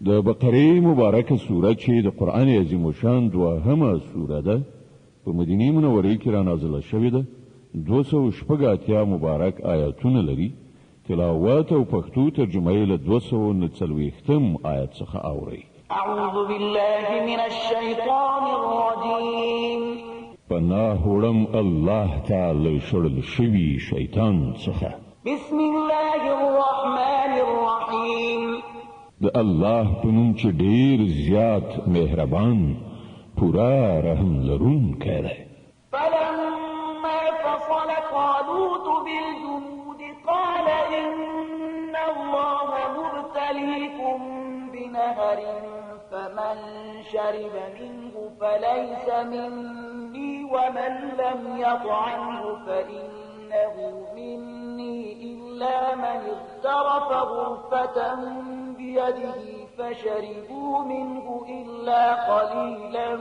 د بقره مبارکه سوره چې د قرآن عظیم الشان دوهمه سوره ده په مدینه منوره کې را نازله شوې ده 280 مبارک آیاتونه لري تلاوت او پښتو ترجمه یې له 240 آیت څخه اوري اعوذ بالله من الشیطان الرجیم پناه وړم الله تعالی شړل شوی شیطان څخه بسم الله الرحمن الرحیم د الله په نوم چې ډیر زیات مهربان پورا رحم لرونکی دی فلما فصل طالوت بالجنود قال إن الله مبتليكم بنهر فمن شرب منه فليس مني ومن لم يطعمه فإنه مني إلا من اغترف غرفة بيده فشربوا منه إلا قليلا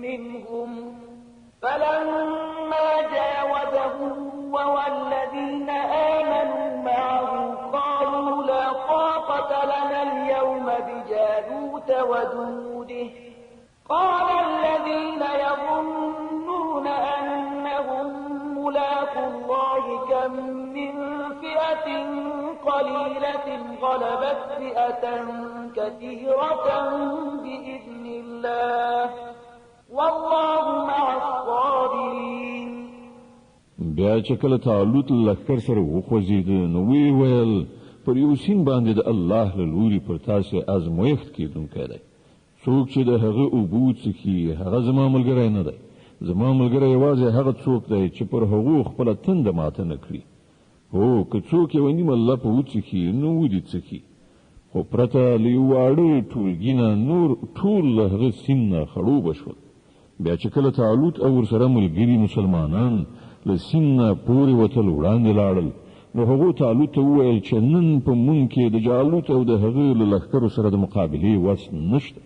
منهم فلما جاوزه والذين آمنوا معه قالوا لا طاقة لنا اليوم بجالوت وجنوده قال الذين يظنون أنهم ملاقو الله كم من فئة قليلة غلبت فئة كثيرة بإذن الله والله مع الصابرين بیا چې کله طالوت لښکر سره وخوځېد نو وی ویل پر یو سین باندې د الله له لوري پر تاسې ازمویښت کېدونکی دی څوک چې د هغه اوبو څښي هغه زما ملګری نه دی زما ملګری یوازې هغه څوک دی چې پر هغو خپله تنده ماته نه کړي هو که څوک یوه نیمه لپه وڅښي نو ودې څښي خو پرته له یو واړه ټولګي نه نور ټول له هغه سیند نه خړوبه شول بیا چې کله طالوت او ورسره ملګري مسلمانان له سیند نه پورې وتل وړاندې لاړل نو هغو طالوت ته وویل چې نن په مونږ کې د جالوت او د هغه له لښکرو سره د مقابلې وس نشته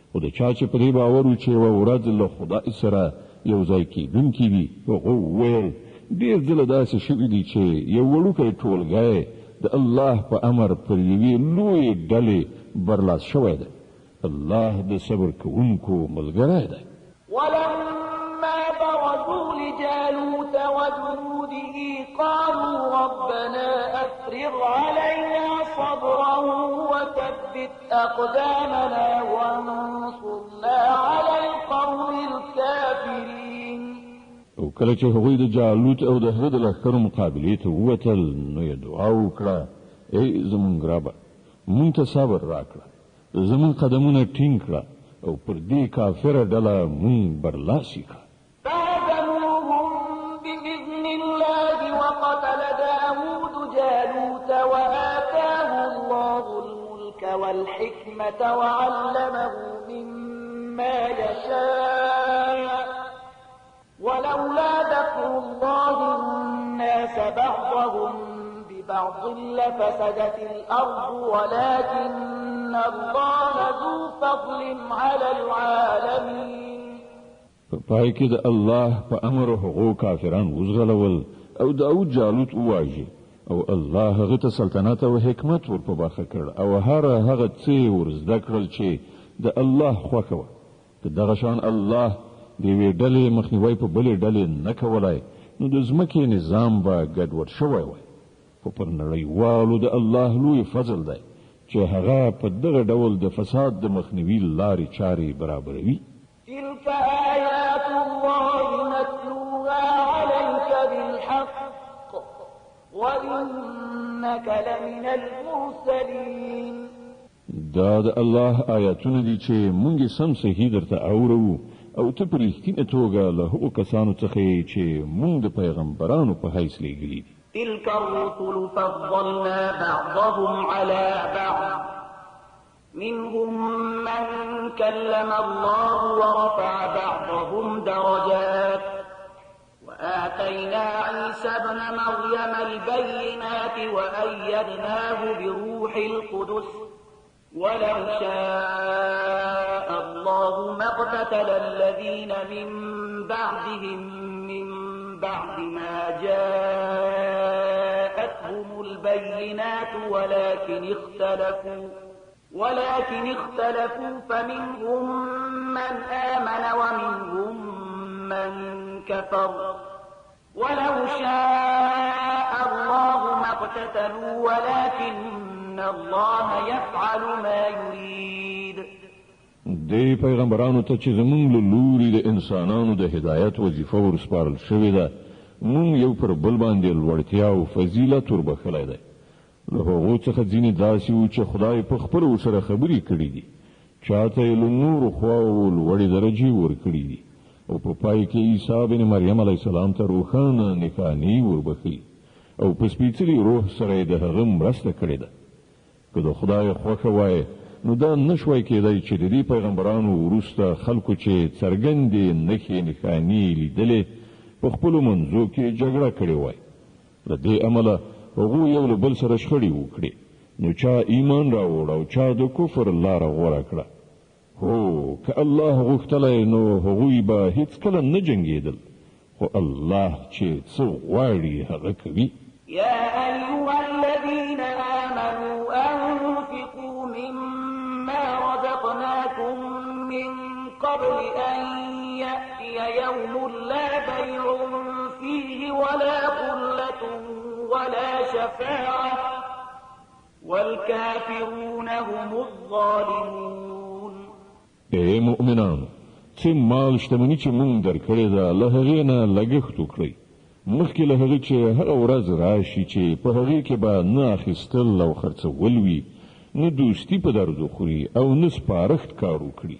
خو د چا چې په دې باور و چې یوه ورځ له خدای سره یو ځای کېدونکي وي هغه وویل ډېر ځله داسې شوي دي چې یو وړوکی ټولګی د الله په امر پر یوې لویې ډلې برلاس شوی دی الله د صبر کوونکو ملګری دی ولما برزوا لجالوت وجنوده قالوا ربنا أفرغ علينا صبرا وثبت أقدامنا وانصرنا على القوم الكافرين او کله چې هغوی د جالوت او د هغه د لښکرو مقابلې ته ووتل نو یې دعا وکړه ای زموږ ربه مونږ ته صبر راکړه زموږ قدمونه ټینګ کړه او پر دې کافره ډله مونږ برلاسي کړه فهزموهم بإذن الله وقتل داود جالوت وآتاه الله الملك والحكمة وعلمه مما يشاء ولولا دفع الله الناس بعضهم ببعض لفسدت الأرض ولكن الله ذو فضل على العالمين په پای کې د الله په امر هغو کافران وزغلول او داود جالوت وواژه او الله هغه ته سلطنت او حکمت ور په برخه کړ او هغه څه ور زده کړل چې د الله خوښه وه که دغه شان الله د یوې ډلې مخنیوی په بلې ډلې نه کولای نو د ځمکې نظام به ګډوډ شوی وای خو پر نړیوالو د الله لوی فضل دی چې هغه په دغه ډول د فساد د مخنیوي لارې چارې برابروي تلك آيات الله نتلوها عليك بالحق وإنك لمن المرسلين دا د الله آیاتونه دي چې مونږ سم صحیح درته اورو او ته په رښتینه توګه له هغو کسانو څخه یې چې مونږ د پیغمبرانو په حیث لیږلي دي تلك الرسل فضلنا بعضهم على بعض منهم من كلم الله ورفع بعضهم درجات وآتينا عيسى ابن مريم البينات وأيدناه بروح القدس ولو شاء الله ما اقتتل الذين من بعدهم من بعد ما جاءتهم البينات ولكن ولكن اختلفوا فمنهم من آمن ومنهم من كفر ولو شاء الله ما اقتتلوا ولكن الله يفعل ما يريد. دی پیغمبرانو ته چې زمونږ له لوري د انسانانو د هدایت وظیفه ورسپارل شوې ده، مونږ یو پر بل باندې لوړتیا او فضیلت وربخلی دی. له هغو څخه ځینې داسې وو چې خدای په خپله ورسره خبرې کړي دي، چاته یې له نورو خواوو لوړې درجې ورکړي دي، او په پای کې عیسی بن مریم علیه السلام ته روښانه نښانې وربښلي او په سپېڅلي روح سره یې د هغه مرسته کړې ده. که د خدای خوښه وای نو دا نشوای کېدای چې د دې پیغمبرانو وروسته خلکو چې څرګندې نښې نښانې لیدلې په خپلو منځو کې جګړه کړې وای. له دې امله هغوی یو له بل سره شخړې وکړې، نو چا ایمان راوړ او چا د کفر لاره غوره کړه. هو که الله غوښتلی نو هغوی به هیڅکله نه جنګېدل، خو الله چې څه غواړي هغه کوي. يا أيها الذين آمنوا أنفقوا مما رزقناكم من قبل أن يأتي يوم لا بيع فيه ولا خلة ولا شفاعة والكافرون هم الظالمون. اے مؤمنانو، چې مال شتمني چې مونږ درکړې ده له هغې نه لګښت وکړئ، مخکې له هغې چې هغه ورځ راشي چې په هغې کې به نه اخیستل او خرڅول وي، نه دوستي په درد وخوري او نه سپارښت کار وکړي.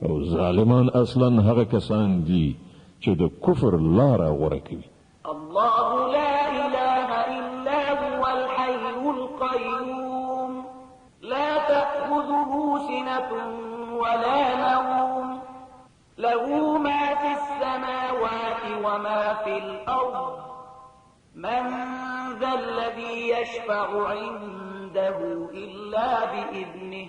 او ظالمان اصلا هغه کسان دي چې د کفر لاره غوره کوي. الله لا إله إلا هو الحي القيوم لا تأخذه سنة ولا نوم له ما في السماوات وما في الأرض من ذا الذي يشفع عنده إلا بإذنه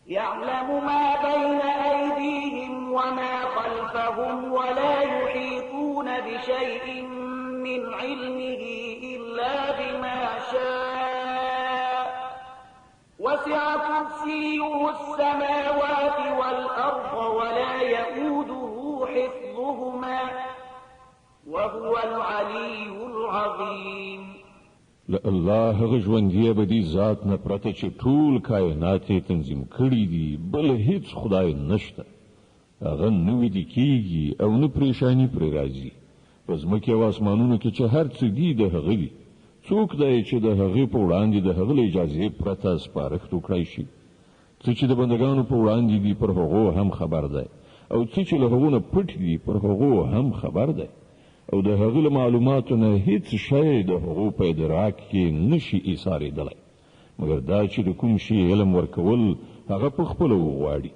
يعلم ما بين أيديهم وما خلفهم ولا يحيطون بشيء من علمه إلا بما شاء وسع كرسيه السماوات والأرض ولا يؤوده حفظهما وهو العلي العظيم. الله هغه ژوندی ابدي ذات نه پرته چې ټول کائنات یې تنظیم کړي دي، بل هیڅ خدای نشته. هغه نه ویده کېږي او نه پریشانی پرې راځي. په ځمکې او اسمانونو کې چې هر څه دي د هغه دي. څوک دی چې د هغې په وړاندې د هغه له اجازې پرته سپارښت وکړی شي؟ څه چې د بندګانو په وړاندې دي پر هغو هم خبر دی، او څه چې له هغو نه پټ دي پر هغو هم خبر دی. او د هغه له معلوماتو نه هیڅ شی د هغو په ادراک کې نشي ایسارېدلی، مګر دا چې د کوم شي علم ورکول هغه په خپله وغواړي.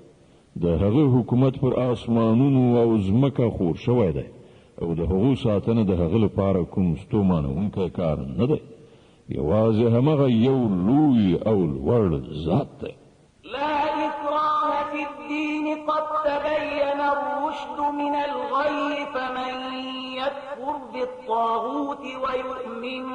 د هغه حکومت پر آسمانونو او ځمکه خور شوی دی، او د هغو ساتنه د هغه لپاره کوم ستومانونکی کار نه دی. یوازې همغه یو لوی او لوړ ذات دی. لا إكراه في الدين قد تبين الرشد من الغي فمن يكفر بالطاغوت ويؤمن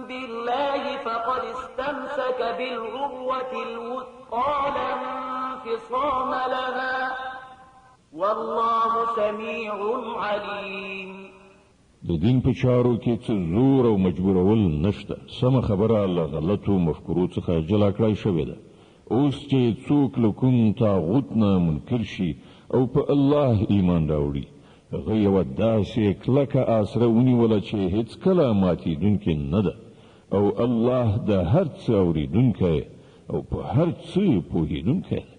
بالله فقد استمسك بالعروة الوثقى لا انفصام لها والله سميع عليم. د دین په چارو کې څه زور او مجبورول نشته. سمه خبره له غلطو مفکورو څخه جلا کړای شوې ده. اوس چې څوک له کوم طاغوت نه منکر شي او په الله ایمان راوړي، هغه یوه داسې کلکه آسره ونیوله چې هېڅکله ماتېدونکې نه ده، او الله د هر څه اورېدونکی او په هر څه پوهېدونکی ده.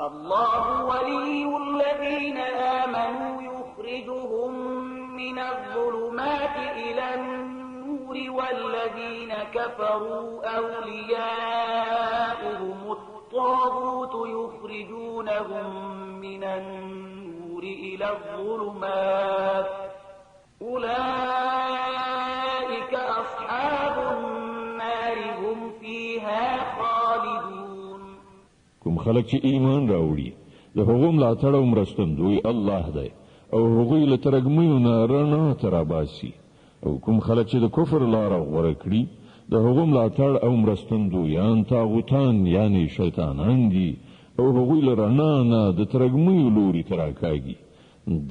الله ولي الذين آمنوا يخرجهم من الظلمات إلى النور والذين كفروا أولياؤهم الطاغوت يخرجونهم من النور إلى الظلمات أولئك أصحاب النار هم فيها خالدون. کوم خلک چې ایمان راوړي د هغو ملاتړ او مرستندوی الله دی، او هغوی له ترږمیو نه رڼا ته راباسي. او کوم خلک چې د کفر لاره غوره کړي د هغو ملاتړ او مرستندویان طاغوتان یعنی شیطانان دي، او هغوی له رڼا نه د ترږمیو لوري ته راکاږي.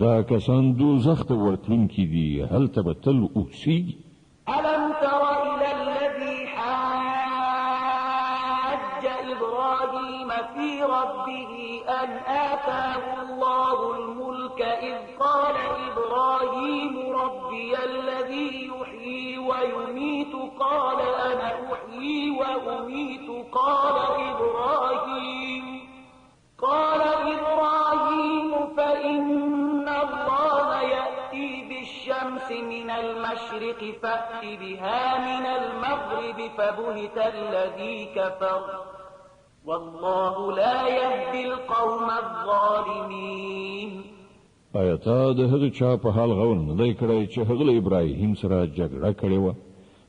دا کسان دوزخ ته ورتلونکي دي، هلته به تل اوسیږي. ألم تر إلى الذي حاج إبراهيم في ربه أن آتاه الله الملك إذ قال إبراهيم ربي الذي يحيي ويميت قال أنا أحيي وأميت قال إبراهيم فإن الله يأتي بالشمس من المشرق فأت بها من المغرب فبهت الذي كفر والله لا يهدي القوم الظالمين. آیا تا د هغه چا په حال غور نه دی کړی چې هغه له ابراهیم سره جګړه کړې وه؟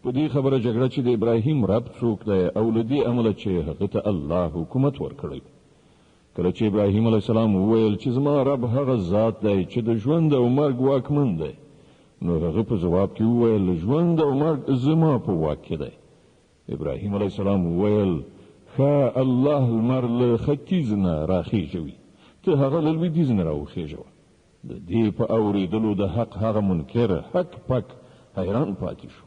په دې خبره جګړه چې د ابراهیم رب څوک دی او له دې امله چې هغه ته الله حکومت ورکړی. کله چې ابراهیم علیه السلام وویل چې زما رب هغه ذات دی چې د ژوند او مرګ واکمن دی، نو هغه په جواب کې وویل ژوند او مرګ زما په واک کې دی. ابراهیم علیه السلام وویل ښه الله لمر له ختیځ نه راخیژوي، ته هغه له لویدیځ نه راوخیژوه. د دې په اورېدلو د حق هغه منکر حق پک حیران پاتې شو،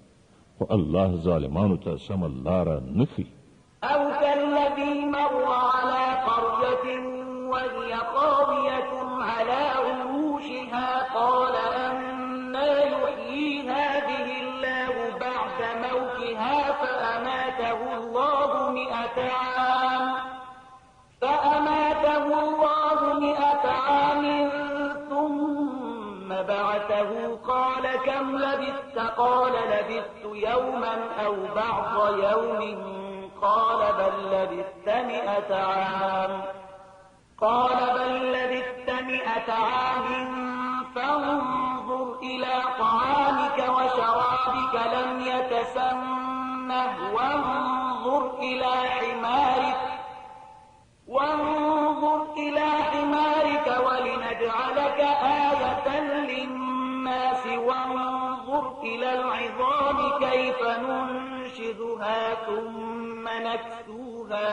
خو الله ظالمانو ته سمه لاره نه ښیي. أو كالذي مر على قرية وهي خاوية على عروشها قال أنى يحيي هذه الله بعد موتها فأماته الله 100 عام ثم بعثه قال كم لبثت قال لبثت يوما أو بعض يوم قال بل لبثت 100 عام عام فانظر إلى طعامك وشرابك لم يتسنه وانظر إلى حمارك ولنجعلك آية للناس وانظر إلى العظام كيف ننشزها ثم نكسوها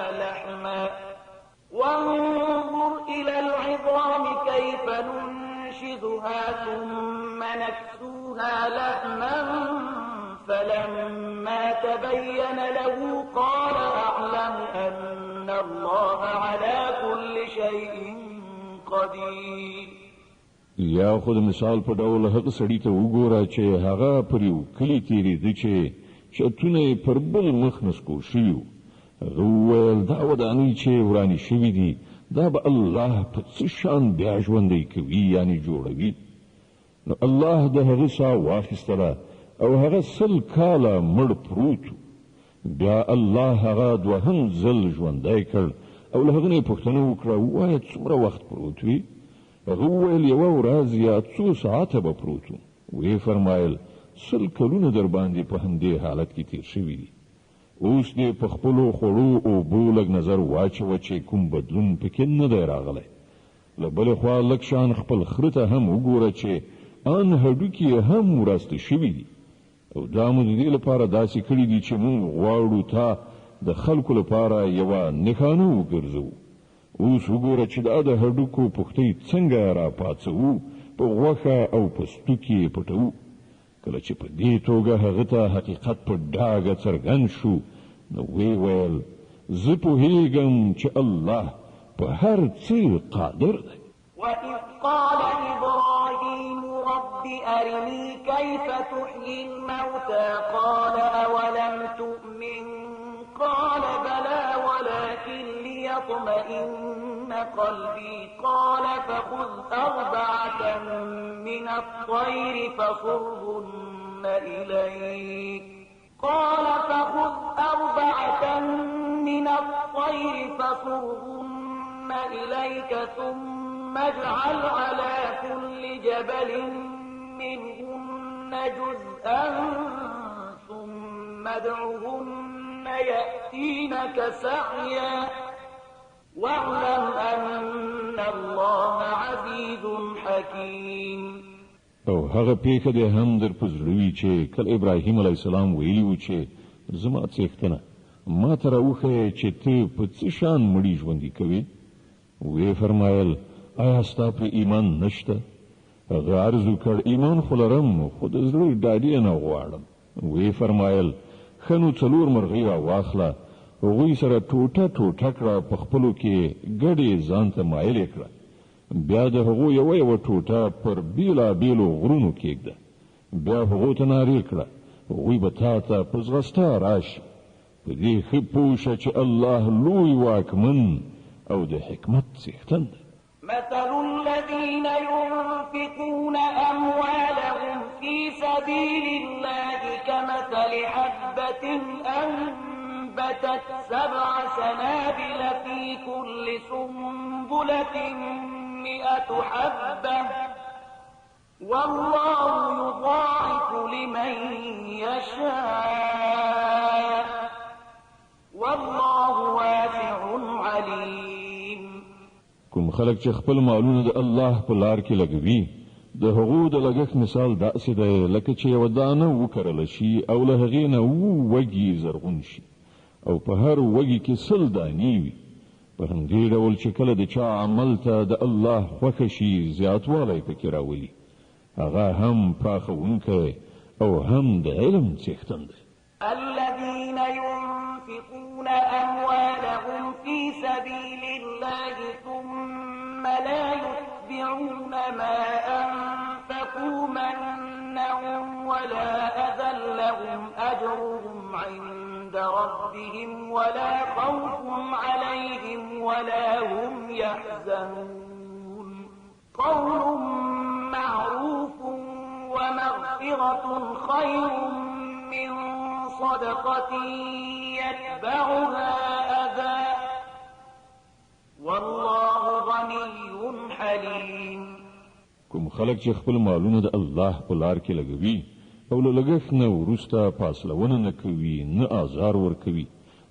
لحما فلما تبين له قال أعلم أن الله على كل شيء قدير. یا خود مثال په ډول هغه سړی ته وګوره چې هغه پر یو کلی تیریده چې چتونه پر بل مخ نسکور شوي وو. هغه وویل دا ودانۍ چې ورانې شوي دي دا به الله په څه شان بیا ژوندی کوي یعنې جوړوي. نو الله د هغه ساه واخیستله او هغه 100 کاله مړ پروت. بیا الله هغه دوهم ځل ژوندی کړ او له هغه نه یې پوښتنه وکړه ووایه څومره وخت پروت وي؟ هغه وویل 1 ورځ یا 2 ساعته به پروت و. ویې فرمایل 100 کلونه در باندې په همدې حالت کې تیر شوي دي. اوس دې په خپلو خوړو اوبو لږ نظر واچوه چې کوم بدلون پکې نه دی راغلی. له بلې خوا لږ شان خپل خره ته هم وګوره چې ان هډوکي هم وراسته شوي دي. او دا مو د دې لپاره داسې کړي دي چې موږ غواړو تا د خلکو لپاره یوه نښانه وګرځوو. اوس وګوره چې دا د هډوکو پښتۍ څنګه راپاڅوو، په غوښه او په ستوکي یې پټوو. کله چې په دې توګه هغه ته حقیقت په ډاګه څرګند شو نو ویې ویل زه پوهېږم چې الله په هر څه قادر دی. وَإِذْ قَالَ إِبْرَاهِيمُ رَبِّ أَرِنِي كَيْفَ تُحْيِي الْمَوْتَى قَالَ أَوَلَمْ تُؤْمِنْ قَالَ بَلَى وَلَكِنْ لِيَطْمَئِنَّ قَلْبِي قَالَ فَخُذْ 4 مِنَ الطَّيْرِ فَصُرْهُنَّ إِلَيْكَ ثُمَّ اجْعَلْ عَلَى كُلِّ جَبَلٍ مِّنْهُنَّ جُزْءًا ثُمَّ ادْعُهُنَّ يَأْتِينَكَ سَعْيًا وَاعْلَمْ أَنَّ اللَّهَ عَزِيزٌ حَكِيمٌ. او هغه پیښه دې هم در پزړوي چې کله ابراهیم علیه السلام ویلي و چې زما څښتنه ما ته راوښیه چې ته په څه شان مړي ژوندي کوې. وی فرمایل آیا ستا په ایمان نشته؟ هغه عرض وکړ ایمان خو لرم خو د زړه ډاډي نه غواړم. وی فرمایل ښه نو 4 مرغۍ راواخله. هغوی سره ټوټه ټوټه کړه، په خپلو کې ګډې ځان ته مایلې کړه. بیا د هغو یوه ټوټه پر بیلابیلو غرونو کېږده. بیا هغو ته نارې کړه هغوی به تا ته په ځغستا راشي. په دې ښه پوه شه چې الله لوی واکمن او د حکمت څښتن دی. مثل الذين ينفقون أموالهم في سبيل الله كمثل حبة أنبتت 7 سنابل في كل سنبلة 100 حبة والله يضاعف لمن يشاء والله واسع عليم. کوم خلک چې خپل مالونه د الله په لار کې لګوي د هغو د لګښت مثال داسې دی لکه چې یوه دانه وکرله شي او له هغې نه 7 وږي زرغون شي او په هر وږي کې 100 دانې وي. په همدې ډول چې کله د چا عمل ته د الله خوښه شي زیاتوالی پکې راولي، هغه هم پراخونکی او هم د علم څښتن دی. الذين ينفقون أموالهم في سبيل الله ثم لا يتبعون ما أنفقوا منا ولا أذى لهم أجرهم عند ربهم ولا خوف عليهم ولا هم يحزنون. قول معروف ومغفرة خير من صدقة يتبعها أذى والله غني حليم. کوم خلک چې خپل مالونه د الله په لار کې لګوي او له لګښت نه وروسته فاصلونه نه کوي نه آزار ورکوي،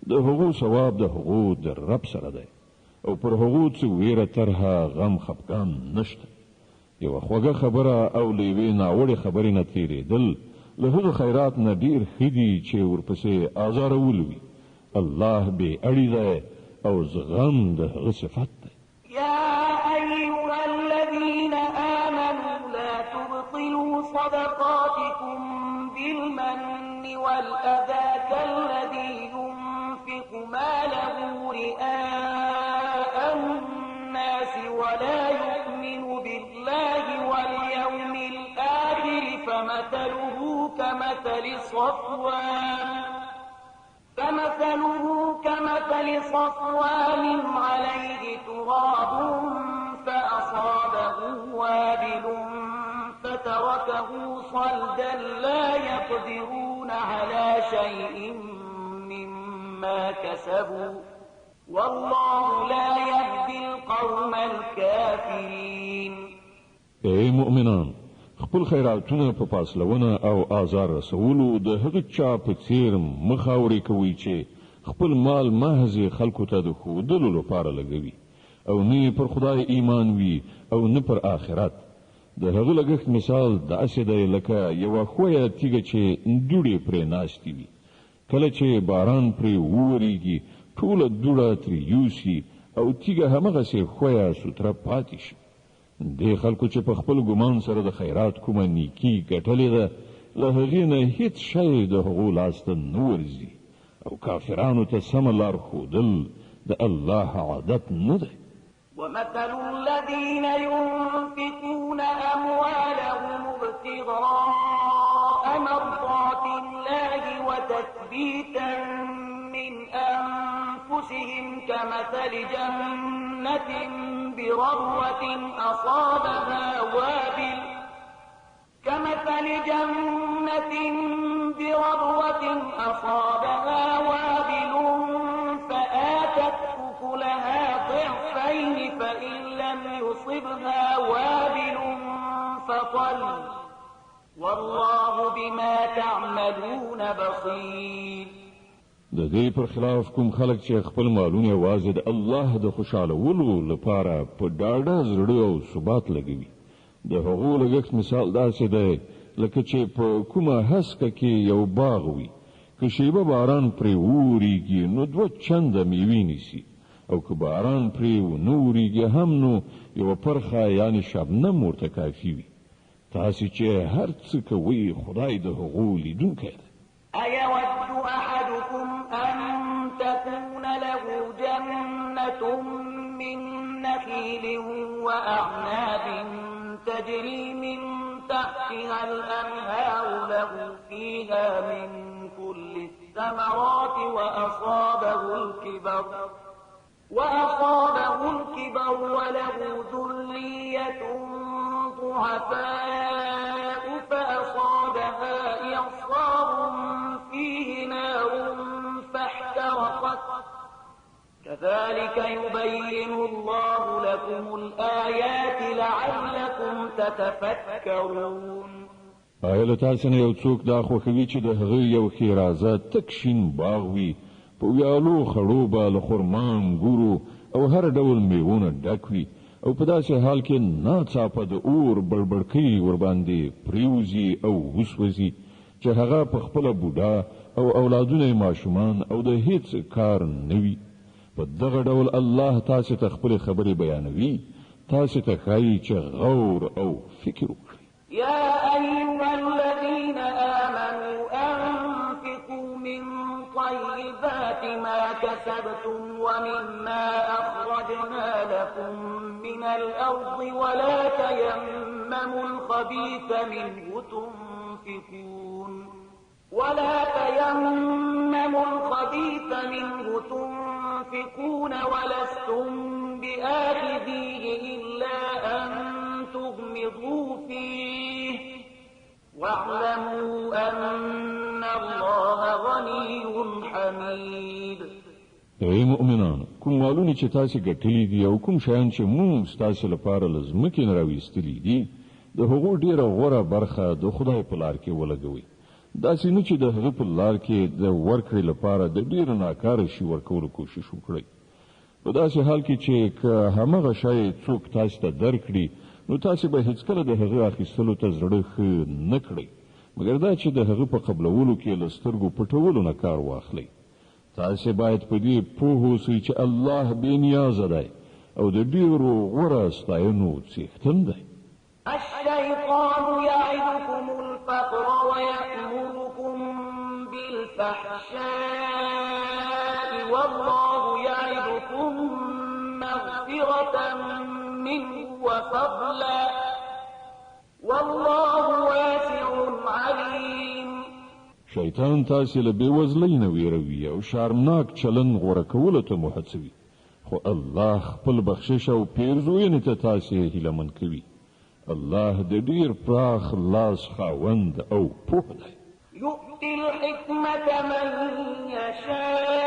د هغو ثواب د هغو د رب سره دی او پر هغو څه ویره ترهه غم خفګان نشته. یوه خوږه خبره او له یوې ناوړې خبرې نه تېرېدل له هغه خیرات نه ډېر ښه دي چې ورپسې آزارول وي. الله بې اړي دی او زغم د هغه صفت دی. يا أيها الذين آمنوا لا تبطلوا صدقاتكم بالمن والأذى كالذي ينفق ماله رئاء الناس ولا يؤمن بالله واليوم الآخر فمثله كمثل صفوان عليه تراب فأصابه وابل فتركه صلدا لا يقدرون على شيء مما كسبوا والله لا يهدي القوم الكافرين. اے مؤمنان، خپل خیراتونه په فاصلونه او آزار رسولو د هغه چا په څیر مخاوري کوي چې خپل مال محض خلکو ته د ښودلو لپاره لګوي او نه پر خدای ایمان وي او نه پر آخرت. د هغه لګښت مثال داسې دی لکه یوه ښویه تیږه چې دوړې پرې ناستې وي. کله چې باران پرې وورېږي ټوله دوړه ترې یوسي او تیږه همغسې ښویه سوتره پاتې شي. دې خلکو چې په خپل ګمان سره د خیرات کومه نیکي ګټلې ده له هغې نه هېڅ شی د هغو لاسته نه ورځي او کافرانو ته سمه لار ښودل د الله عادت نه دی. ومثل الذين ينفقون أموالهم ابتغاء مرضات الله وتثبيتا من أنفسهم كمثل جنة بربوة أصابها وابل فآتت أكلها ضعفين فإن لم يصبها وابل فطل والله بما تعملون بصير. د دې پر خلاف کوم خلک چې خپل مالونه یوازې د الله د خوشالولو لپاره په ډاډه زړه او ثبات لګوي، د هغو لګښت مثال داسې دی لکه چې په کومه هسکه کې یو باغ وي، که شیبه باران پرې وورېږي نو 2 چنده میوې نیسي او که باران پرې ونه وریږي هم نو یوه پرخه یعنې شبنم ورته کافي وي. تاسې چې هر څه کوئ خدای د هغو لیدونکی دی. أيود أحدكم أن تكون له جنة من نخيل وأعناب تجري من تحتها الأنهار له فيها من كل الثمرات وأصابه الكبر وله ذرية ضعفاء فأصابها إعصار فيه نار فاحترقت كذلك يبين الله لكم الآيات لعلكم تتفكرون. آیا له تاسو نه یو څوک دا خوښوي چې د هغه یو ښېرازه تک شین باغ وي په ویالو خړو به له خرما انګورو او هر ډول میوونه ډک وي او په داسې حال کې ناڅاپه د اور بړبړکۍ ورباندې پریوزي او وسوځي چې هغه په خپله بوډا او اولادونه ماشومان او د هیڅ کار نه وي. په دغه ډول الله تاسو ته خپلې خبرې بیانوي، تاسو ته ښایي چې غور او فکر وکړئ. يا أيها الذين آمنوا أنفقوا من طيبات ما كسبتم ومما أخرجنا لكم من الأرض ولا تيمموا الخبيث منه تنفقون ولستم بآخذيه إلا أن تغمضوا فيه واعلموا أن الله غني حميد. ای مؤمنانو، کوم مالونه چې تاسو ګټلي دي او کوم شیان چې موږ تاسو لپاره له ځمکې نه راویستلي دي د هغو ډیره غوره برخه د خدای په لار کې ولګوئ. داسې نه چې د هغه په لار کې د ورکړې لپاره د ډیرو ناکاره شي ورکولو کوشش وکړئ. په داسې حال کې چې که همغه شی څوک تاسو ته درکړي نو تاسو به هیڅکله د هغه اخیستلو ته زړه ښه نه کړئ مګر دا چې د هغه په قبلولو کې له سترګو پټولو نه کار واخلئ. تاسو باید په دې پوه اوسئ چې الله بې نیازه دی او د ډیرو غوره ستاینو څښتن دی. الشيطان يعدكم الفقر ويأمركم بالفحشاء والله يعدكم مغفرة منه وفضلا والله واسع عليم. شیطان تاسو له بېوزلۍ نه ویروي او شرمناک چلند غوره کولو ته مو هڅوي، خو الله خپل بخشش او پیرزوینې ته تاسو هیلهمن کوي. الله د ډیر پراخ لاس خاوند او پوه دی. يؤتي الحكمة من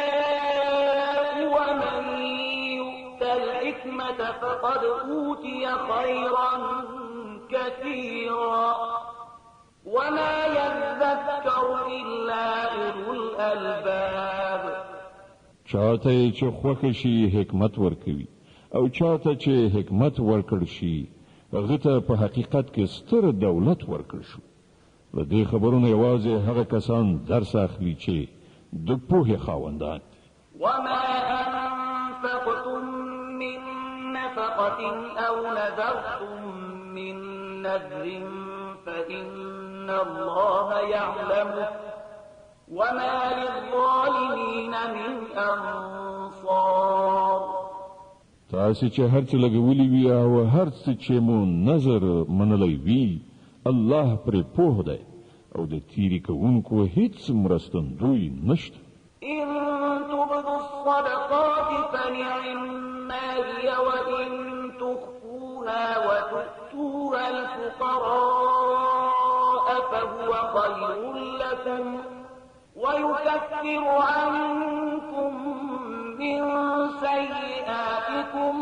يشاء ومن يؤت الحكمة فقد أوتي خيرا كثيرا وما يذكر إلا أولو الألباب. چاته چې خوښ شي حکمت ورکوي او چاته چې حکمت ورکړ شي هغه ته په حقیقت کې ستر دولت ورکړ شو. له دې خبرونو یوازې هغه کسان درس اخلي چې د پوهې خاوندان دي. وما أنفقتم من نفقة أو نذرتم من نذر فإن الله يعلمه وما للظالمين من أنصار. تاسو چې هر څه لګولي وي او هر څه چې مو نظر منلی وي الله پرې پوه دی او د تیری کوونکو هیڅ مرستندوی نشته. إن تبدوا الصدقات فنعما هي وإن تخفوها وتؤتوها الفقراء فهو خير لكم ويكفر عنكم من سيئاتكم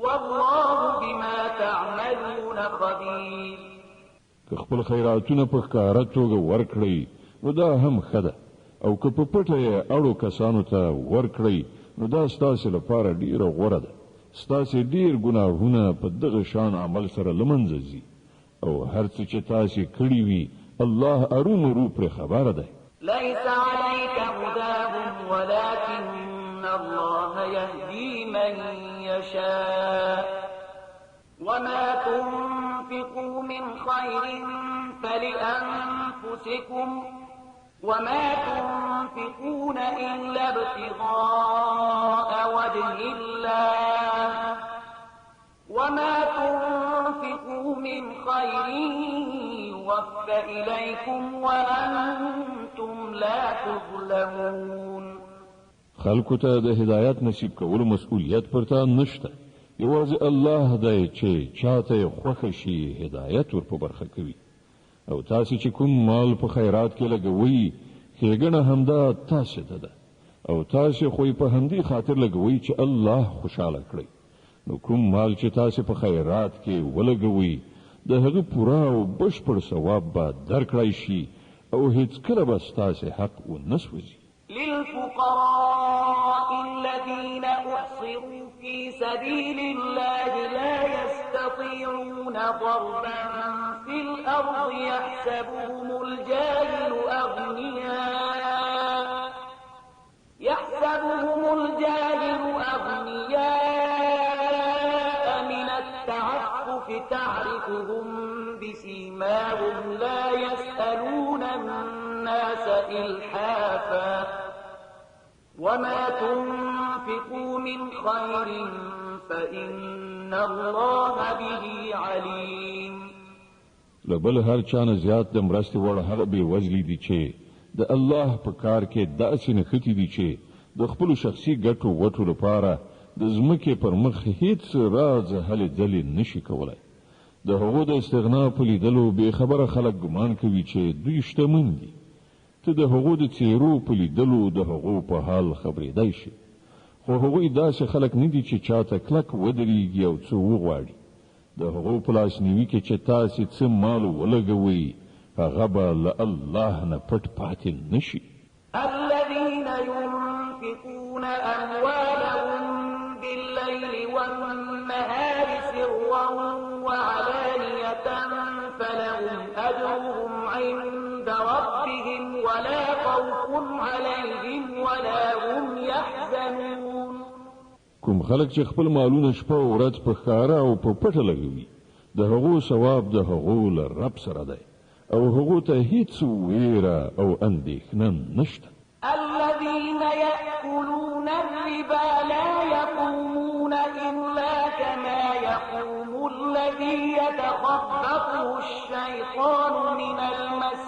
والله بما تعملون خبير. که خپل خیراتونه په ښکاره توګه ورکړئ نو دا هم ښه ده او که په پټه یې اړو کسانو ته ورکړئ نو دا ستاسې لپاره ډیره غوره ده. ستاسې ډیر ګناهونه په دغه شان عمل سره له منځه ځي او هر څه چې تاسې کړي وي الله ارومرو پرې خبره دی. ليس عليك هداهم ولكن الله يهدي من يشاء وما تنفقوا من خير فلأنفسكم وما تنفقون إلا ابتغاء وجه الله وما تنفقوا من خير يوفى إليكم وأنتم لا تظلمون. خلکو ته د هدایت نصیب کولو مسؤلیت پرته نشته. یوازې الله دی چې چاته خوښ شي هدایت ور په برخه کوي. او تاسو چې کوم مال په خیرات کې لګوي ښېګڼه همدا تاسو ته ده او تاسو خو په همدې خاطر لګوي چې الله خوشاله کړي. نو کوم مال چې تاسو په خیرات کې ولګوي د هغه پوره او بشپړ ثواب به درکړای شي او هیڅ کله به تاسو حق ونسوځي. للفقراء الذين أحصروا في سبيل الله لا يستطيعون ضربا في الأرض يحسبهم الجاهل أغنياء من التعفف تعرفهم بسيماهم لا يسألون الناس إلحافا وما تنفقوا من خير فإن الله به عليم. لبل هر چانه زیات د مرستې وړ هغه به وزلی دي چې د الله په کار کې داسې نښتې دي چې د خپل شخصي ګټو وټو لپاره د ځمکې پر مخ هیڅ راز هلې ځلې نشي کولای. د هغو د استغنا په لیدلو بې خبره خلک ګمان کوي چې دوی شتمن دي. ته د هغو د څېرو په لیدلو د هغو په حال خبرېدای شي، خو هغوی داسې خلک نه دي چې چاته کلک ودرېږي او څه وغواړي. د هغو په لاسنیوي کې چې تاسې څه مال ولګوئ هغه به له الله نه پټ پاتې نشي. الذين ينفقون أموالهم بالليل والنهار سرا وعلانية فلهم أجرهم عند ربهم ولا خوف عليهم ولا هم يحزنون. کوم خلک چې خپل مالونه شپه او ورځ په ښکاره او په پټه لګوي د هغو ثواب د هغو له رب سره دی او هغو ته هیڅ ویره او اندېښنه نشته. الذين يأكلون الربا لا يقومون إلا كما يقوم الذي يتخبطه الشيطان من المس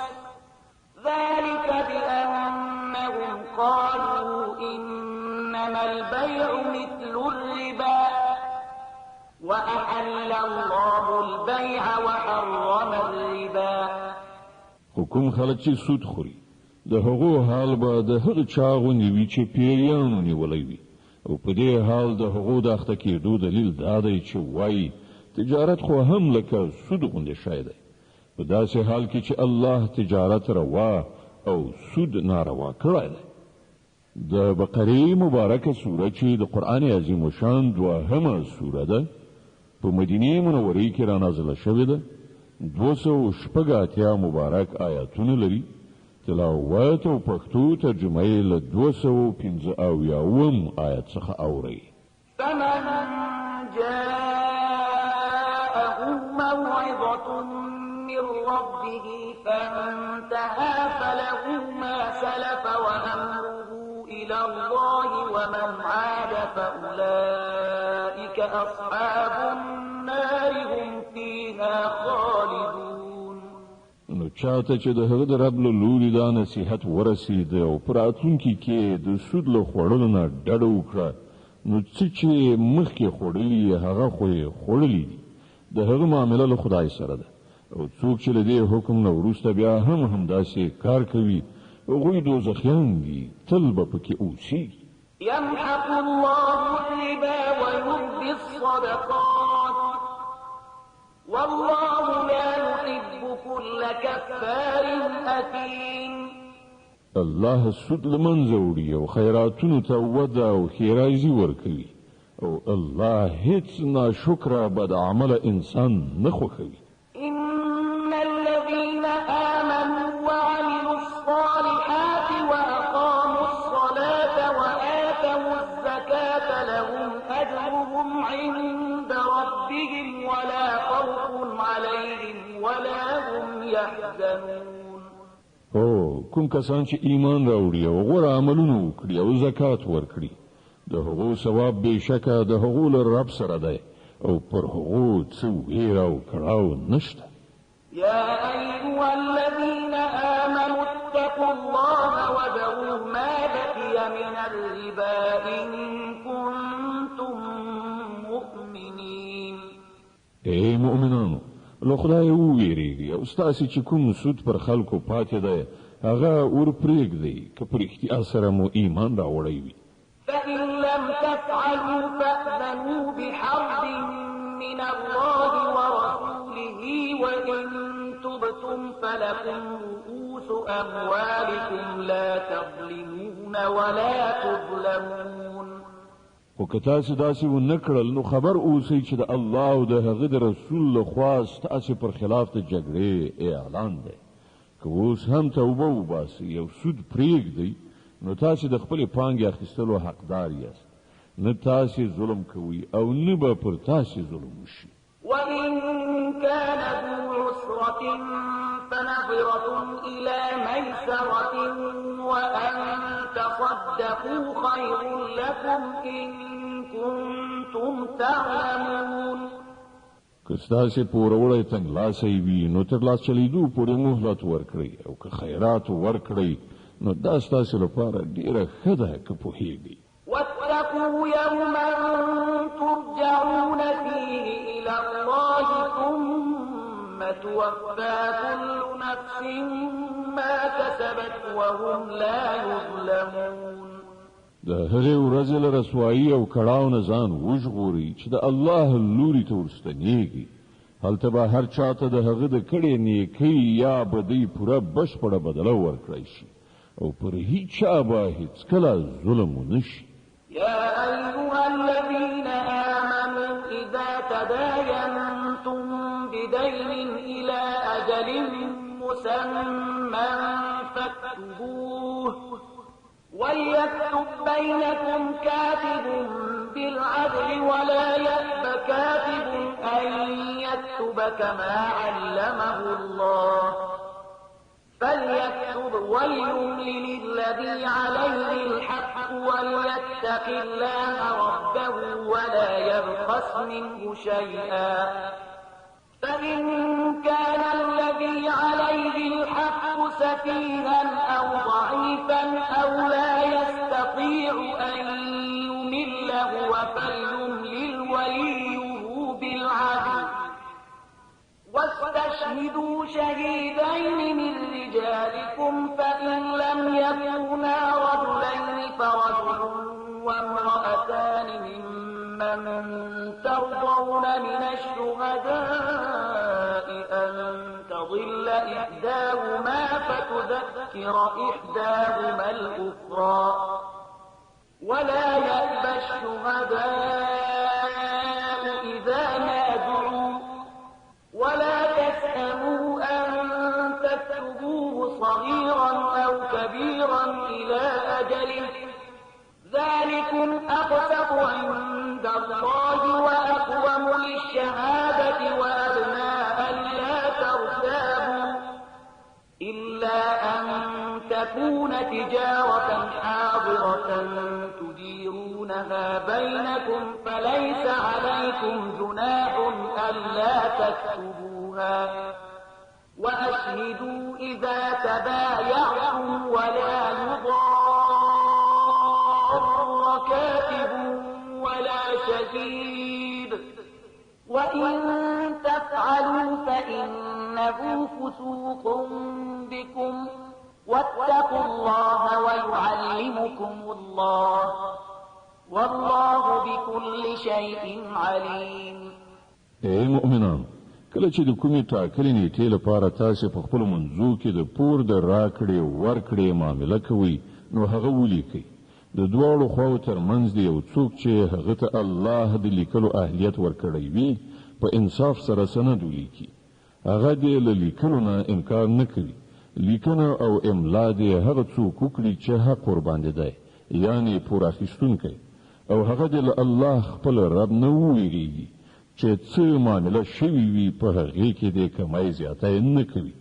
ذلك بأنهم قالوا إنما البيع مثل الربا وأحل الله البيع وحرم الربا. حکم خلک چې سود خوري د هغو حال به د هغه چا غوندې وي چې پیریانو نیولی وي او په دې حال د هغو د اخته کېدو دلیل دا دی چې وایي تجارت خو هم لکه سود غوندې شی دی. په داسې حال کې چې الله تجارت روا او سود ناروا کړی دی. د بقرې مبارکه سوره چې د قرآن عظیم الشان دوهمه سوره ده په مدینه منورې کې را نازله شوې ده. 286 مبارک آیاتونه لري. تلاوت او پښتو ترجمه یې له 215 آیت څخه اوري. فمن جاءه موعظة من ربه فانتهى فله ما سلف وأمره إلى الله ومن عاد فأولئك أصحاب النار هم فيها خالدون. نو چاته چې د هغه د رب له لوري دا نصیحت ورسید او پر راتلونکي کې د سود له خوړلو نه ډډه وکړه نو څه چې مخکې خوړلي هغه خو یې خوړلي دي. د هغه معامله له خدای سره ده او څوک چې له دې حکم نه وروسته بیا هم همداسې کار کوي هغوی دوزخیان دي، تل به پکې اوسي. يمحق الله الربا ويربي الصدقات والله لا يحب كل كفار أثيم. الله سود لمنځه وړي او خیراتونو ته وده او ښېرازي ورکوي او الله هیڅ ناشکره بد عمله انسان نه خوښوي. إن الذين آمنوا وعملوا الصالحات وأقاموا الصلاة وآتوا عند ربهم ولا خوف عليهم ولا هم يحزنون. او کوم کسان چې ایمان راوړي او غوره عملونه وکړي او زکات ورکړي د هغو ثواب بېشکه د هغو له رب سره دی او پر هغو څه ویره او کړاو نشته. يا أيها الذين آمنوا اتقوا الله وذروا ما بقي من الربا إن كنتم مؤمنين. اے مؤمنانو له خدای وویریږئ او ستاسې چې کوم سود پر خلکو پاتې دی هغه ور پرېږدئ که په رښتیا سره مو ایمان راوړی وي. فإن لم تفعلوا فأذنوا بحرب من الله ورسوله وإن تبتم فلكم رؤوس أموالكم لا تظلمون ولا تظلمون. خو که تاسې داسې ونه کړل نو خبر اوسئ چې د الله او د هغه د رسول لخوا ستاسې پر خلاف د جګړې اعلان دی. که اوس هم توبه وباسئ او سود پرېږدئ نو تاسې د خپلې پانګې اخیستلو حقدار یاست. نه تاسې ظلم کوئ او نه به پر تاسې ظلم وشي. وإن كان ذو عسرة فنظرة إلى ميسرة وأن تصدقوا خير لكم إن كنتم تعلمون. که ستاسې پوروړی تنګلاسی وي نو تر لاس چلیدو پورې مهلت ورکړئ او که خیرات ورکړئ نو دا ستاسې لپاره ډېره ښه ده که پوهېږئ. واتقوا يوما ترجعون فيه إلى الله ثم توفى كل نفس ما كسبت وهم لا يظلمون. د هغې ورځې له رسوایي او کړاو نه ځان وژغورئ چې د الله لوري ته ورستنېږي. هلته به هر چاته د هغه د کړې نیکۍ یا بدۍ پوره بشپړه بدله ورکړی شي او پر هیچا به هیڅکله ظلم ونه شي. يا أيها الذين آمنوا إذا تداينتم بدين إلى أجل مسمى فاكتبوه وليكتب بينكم كاتب بالعدل ولا يأب كاتب أن يكتب كما علمه الله فليكتب وليملل الذي عليه الحق وليتق الله ربه ولا يبخس منه شيئا فإن كان الذي عليه الحق سفيها أو ضعيفا أو لا يستطيع أن يمل هو فليملل وليه بالعدل واستشهدوا شهيدين من رجالكم فإن لم يكونا رجلين فرجل وامرأتان ممن ترضون من الشهداء أن تضل إحداهما فتذكر إحداهما الأخرى ولا يأبى الشهداء إذا ما دعوا ولا تسأموا أن تكتبوه صغيرا أو كبيرا إلى أجله ذلكم أقسط عند الله وأقوم للشهادة وأدنى ألا ترتابوا إلا أن تكون تجارة حاضرة تديرونها بينكم فليس عليكم جناح ألا تكتبوها وأشهدوا إذا تبايعتم ولا يضار كاتب ولا شهيد وإن تفعلوا فإنه فسوق بكم واتقوا الله ويعلمكم الله والله بكل شيء عليم. اے مؤمنان کله چې د کومې ټاکلې نیټې لپاره تاسې په خپلو منځو کې د پور د راکړې ورکړې معامله کوئ نو هغه ولیکئ. د دواړو خواو ترمنځ د یو څوک چې هغه ته الله د لیکلو اهلیت ورکړی وي په انصاف سره سند ولیکي. هغه دې له لیکلو نه انکار نه کوي. لیکنه او املا دې هغه څوک وکړي چې حق ورباندې دی یعنې پور اخیستونکی او هغه د الله خپل رب نه ویریږي چې څه معامله شوي وي په هغې کې د کمای زیاتی نه کوي.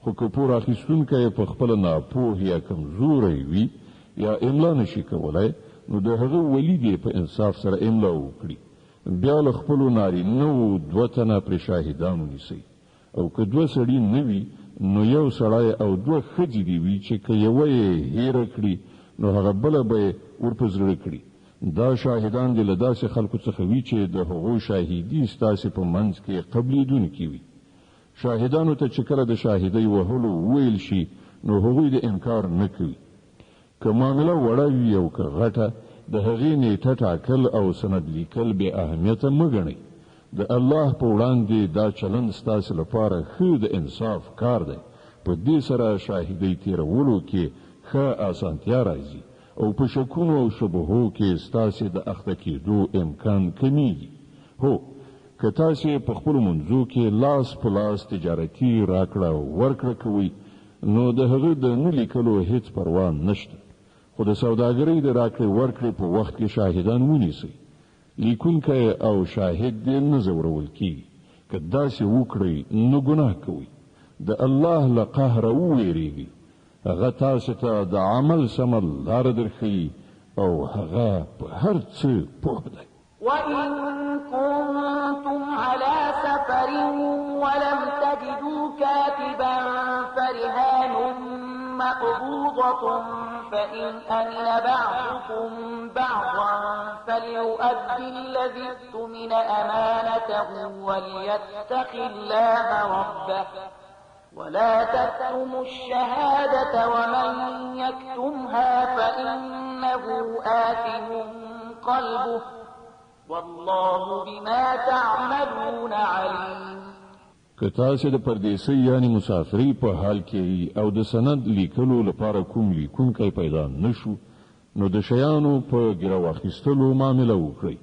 خو که پور اخیستونکی په خپله ناپوه یا کمزوری وي یا املا نشي کولی، نو د هغه ولی دی په انصاف سره املا وکړي. بیا له خپلو نارینهو 2 تنه پرې شاهدان ونیسئ، او که 2 سړي نه وي نو 1 سړی او 2 ښځې دې وي چې که یوه یې هیره کړي نو هغه بله به یې ورپه زړه کړي. دا شاهدان دې له داسې خلکو څخه وي چې د هغو شاهدي ستاسې په منځ کې قبلېدونکي وي. شاهدانو ته چې کله د شاهدۍ وهلو وویل شي نو هغوی د انکار نه کوي. که معامله وړه وي او که غټه، د هغې نیټه ټاکل او سند لیکل بې اهمیته مه ګڼئ. د الله په وړاندې دا چلند ستاسې لپاره ښه د انصاف کار دی. په دې سره شاهدۍ تیرولو کې ښه اسانتیا راځي او په شکونو او شبهو کې ستاسې د اخته کېدو امکان کمیږي. هو، که تاسې په خپلو منځو کې لاس په لاس تجارتي راکړه ورکړه کوئ، نو د هغه د نه لیکلو هیڅ پروا نشته. خو د سوداګرۍ د راکړې ورکړې په وخت کې شاهدان ونیسئ. لیکونکی او شاهد دې نه ځورول کیږي. که داسې وکړئ نو ګناه کوئ. د الله له قهره وویریږئ. هغه تاسو ته د عمل سمه لاره درښیي او هغه په هر څه پوه دی. وإن كنتم على سفر ولم تجدوا كاتبا فرهان مقبوضة فإن أمن بعضكم بعضا فليؤدي الذي اؤتمن أمانته وليتق الله ربه ولا تكتموا الشهادة ومن يكتمها فإنه آثم قلبه والله بما تعملون عليم. که تاسو د پردیسۍ یعنی مسافرۍ په حال کې او د سند لیکلو لپاره کوم لیکونکی پیدا نشو، نو د شیانو په ګیره واخیستلو معامله وکړئ.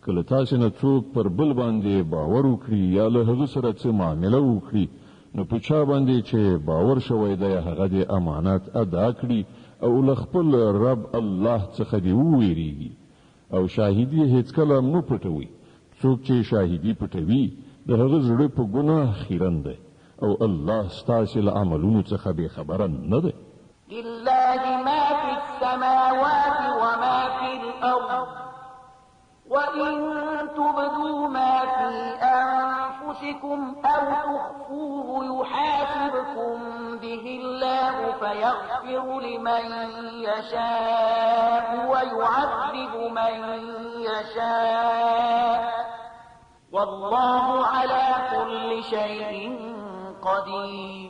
که له تاسو نه څوک پر بل باندې باور وکړي یا له هغه سره څه معامله وکړي، نو په چا باندې چې باور شوی دی هغه د امانت ادا کړي او له خپل رب الله څخه دې وویریږي. او شاهدي هیڅکله مه پټوئ. څوک چې شاهدي پټوي د هغه زړه په ګناه خیرن دی او الله ستاسې له عملونو څخه بې خبره نه دی. لله ما في السماوات وما في الأرض وإن تبدوا ما في أنفسكم أو تخفوه يحاسبكم به الله فيغفر لمن يشاء ويعذب من يشاء والله على كل شيء قدير.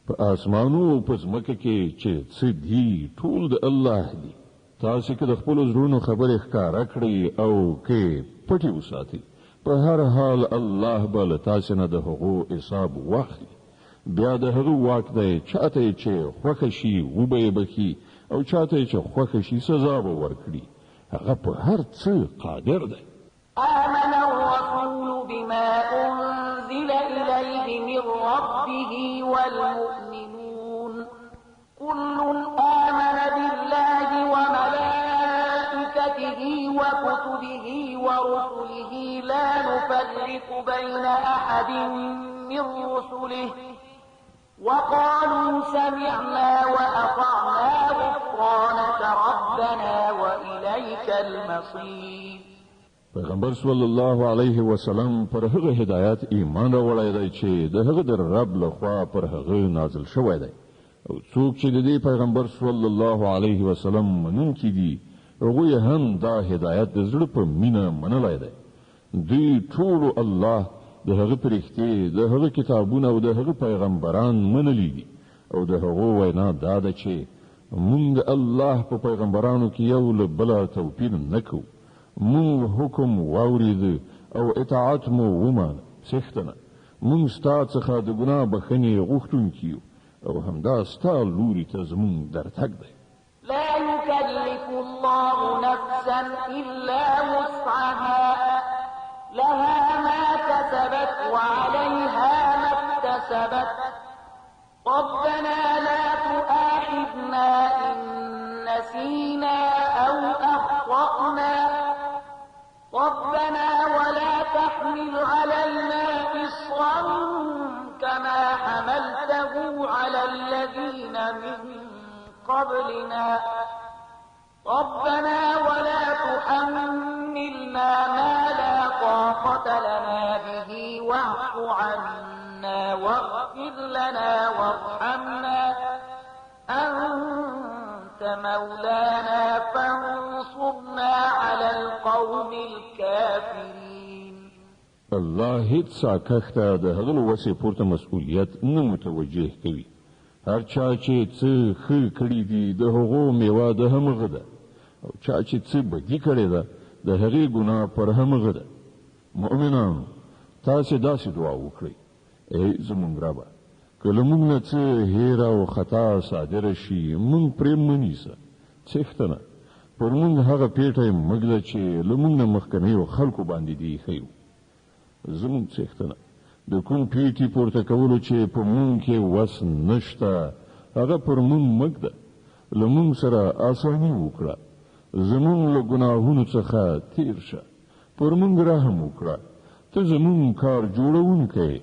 په آسمانو او په ځمکه کې چې څه دي ټول د الله دي. تاسو که د خپلو زړونو خبرې ښکاره کړئ او که پټې وساتئ، په هر حال الله به له تاسو نه د هغو حساب واخلي. بیا د هغه واک دی چاته چې خوښه شي وبه یې بخي او چاته چې خوښه شي سزا به ورکړي. هغه په هر څه قادر دی. آمن الرسول بما أنزل إليه من ربه والمؤمنون كل آمن بالله وملائكته وكتبه ورسله لا نفرق بين أحد من رسله وقالوا سمعنا وأطعنا غفرانك ربنا وإليك المصير. پیغمبر صلی الله علیه وسلم پر هغه هدایت ایمان راوړی دی چې د هغه د رب لخوا پر هغه نازل شوی دی. او څوک چې د دې پیغمبر صلی الله علیه وسلم منونکي دي، هغوی هم دا هدایت د زړه په مینه منلی دی. دوی ټولو الله د هغه پرښتې، د هغه کتابونه او د هغه پیغمبران منلی دي. او د هغو وینا دا ده چې موږ د الله په پیغمبرانو کې یو له بله توپیر نه کوو. مونږ حکم واورید او اطاعت مو ومانه. څښتنه مونږ ستا څخه د ګناه بخښنې غوښتونکي یو او همدا ستا لوري ته زمونږ درتګ دی. لا يكلف الله نفسا إلا وسعها لها ما كسبت وعليها ما اكتسبت ربنا لا تؤاخذنا إن نسينا أو أخطأنا ربنا ولا تحمل علينا إصرا كما حملته على الذين من قبلنا ربنا ولا تحملنا ما لا طاقة لنا به واعف عنا واغفر لنا وارحمنا أنت مولانا فانصرنا على القوم الكافرين. الله هیڅ ساکښته د هغه وسې پورته مسؤلیت نه متوجه کوي. هر چا چې څه ښه کړي دي د هغو میوه د همغه ده، او چا چې څه بدي کړې ده د هغې ګناه پر همغه ده. مؤمنانو تاسې داسې دعا وکړئ: ای زموږ ربه، که له موږ نه څه هیر او خطا صادره شي موږ پرې مه نیسه. څښتنه پر موږ هغه پیټه یې مږده چې له موږ نه مخکنیو خلکو باندې دې ایښی و. زموږ څښتنه د کوم پیټي پورته کولو چې په موږ کې وس نشته هغه پر موږ مږده. له موږ سره آساني وکړه، زموږ له ګناهونو څخه تیر شه، پر موږ رحم وکړه. ته زموږ کار جوړونکی،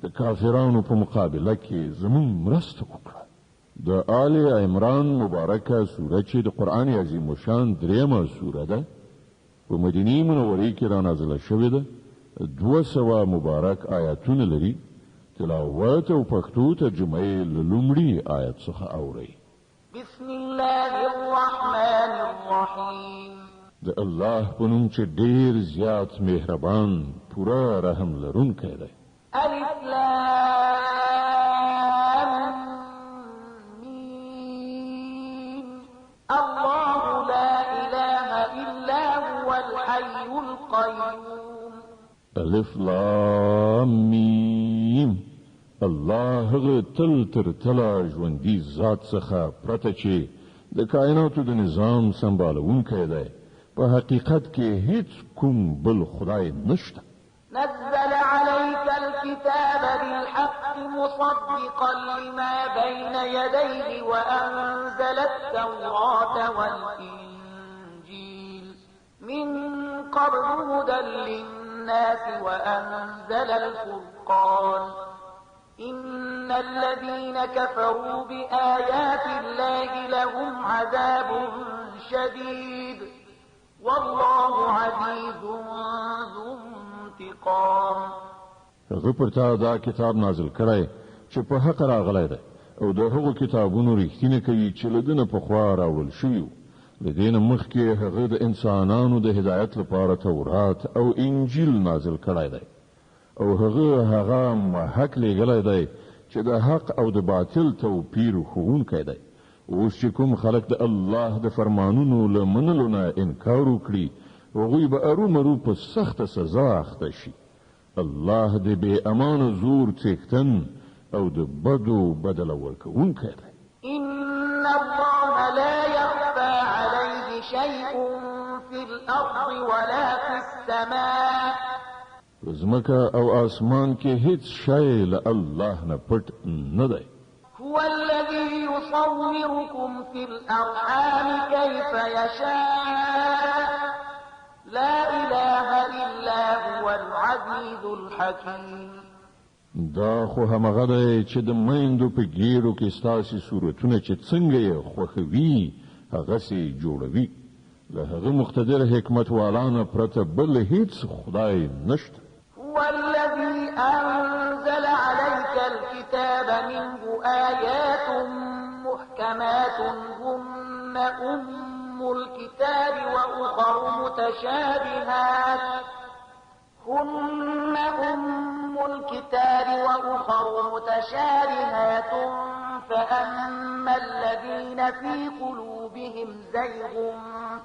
د کافرانو په مقابله کې زموږ مرسته وکړه. د آل عمران مبارکه سوره چې د قرآن عظیم الشان درېیمه سوره ده، په مدینې منورې کې را نازله شوې ده. 200 مبارک آیاتونه لري. تلاوت او پښتو ترجمه یې له لومړي آیت څخه اورئ. بسم الله الرحمن الرحیم. د الله په نوم چې ډېر زیات مهربان پوره رحم لرونکی دی. الف لام میم. الله لا اله الا هو الحي القيوم. الف لام میم. الله هغه تل تر تله ژوندي ذات څخه پرته چې د کائناتو د نظام سمبالونکی دی. په حقیقت کې هیڅ کوم بل خدای نشته. نزل عليك الكتاب بالحق مصدقا لما بين يديه وأنزل التوراة والإنجيل من قبل هدى للناس وأنزل الفرقان إن الذين كفروا بآيات الله لهم عذاب شديد والله عزيز ذو انتقام. هغه پر تا دا کتاب نازل کړی چې په حق راغلی دی او د هغو کتابونو رښتینه کوي چې له ده نه پخوا راوړل شوي وو. له دې نه مخکې هغه د انسانانو د هدایت لپاره تورات او انجیل نازل کړی دی او هغه محق لیږلی دی چې د حق او د باطل توپیر ښوونکی دی. اوس چې کوم خلک د الله د فرمانونو له منلو نه انکار وکړي هغوی به ارومرو په سخته سزا اخته شي. الله د بې امانه زور څښتن او د بدو بدله ورکوونکی دی. إن الله لا يخفى عليه شيء في الأرض ولا في السماء. زمکه او آسمان کې هیڅ شی له الله نه پټ نه دی. هو الذي يصوركم في الأرحام كيف يشاء لا إله إلا هو العزيز الحكيم. دا خو همغه دی چې د میندو په ګیرو کې ستاسې صورتونه چې څنګه یې خوښوي هغسې جوړوي. له هغه مقتدر حکمت والانه پرته بل هیڅ خدای نشته. هو الذي أنزل عليك الكتاب منه آيات محكمات هن أم الكتاب وأخر متشابهات فأما الذين في قلوبهم زيغ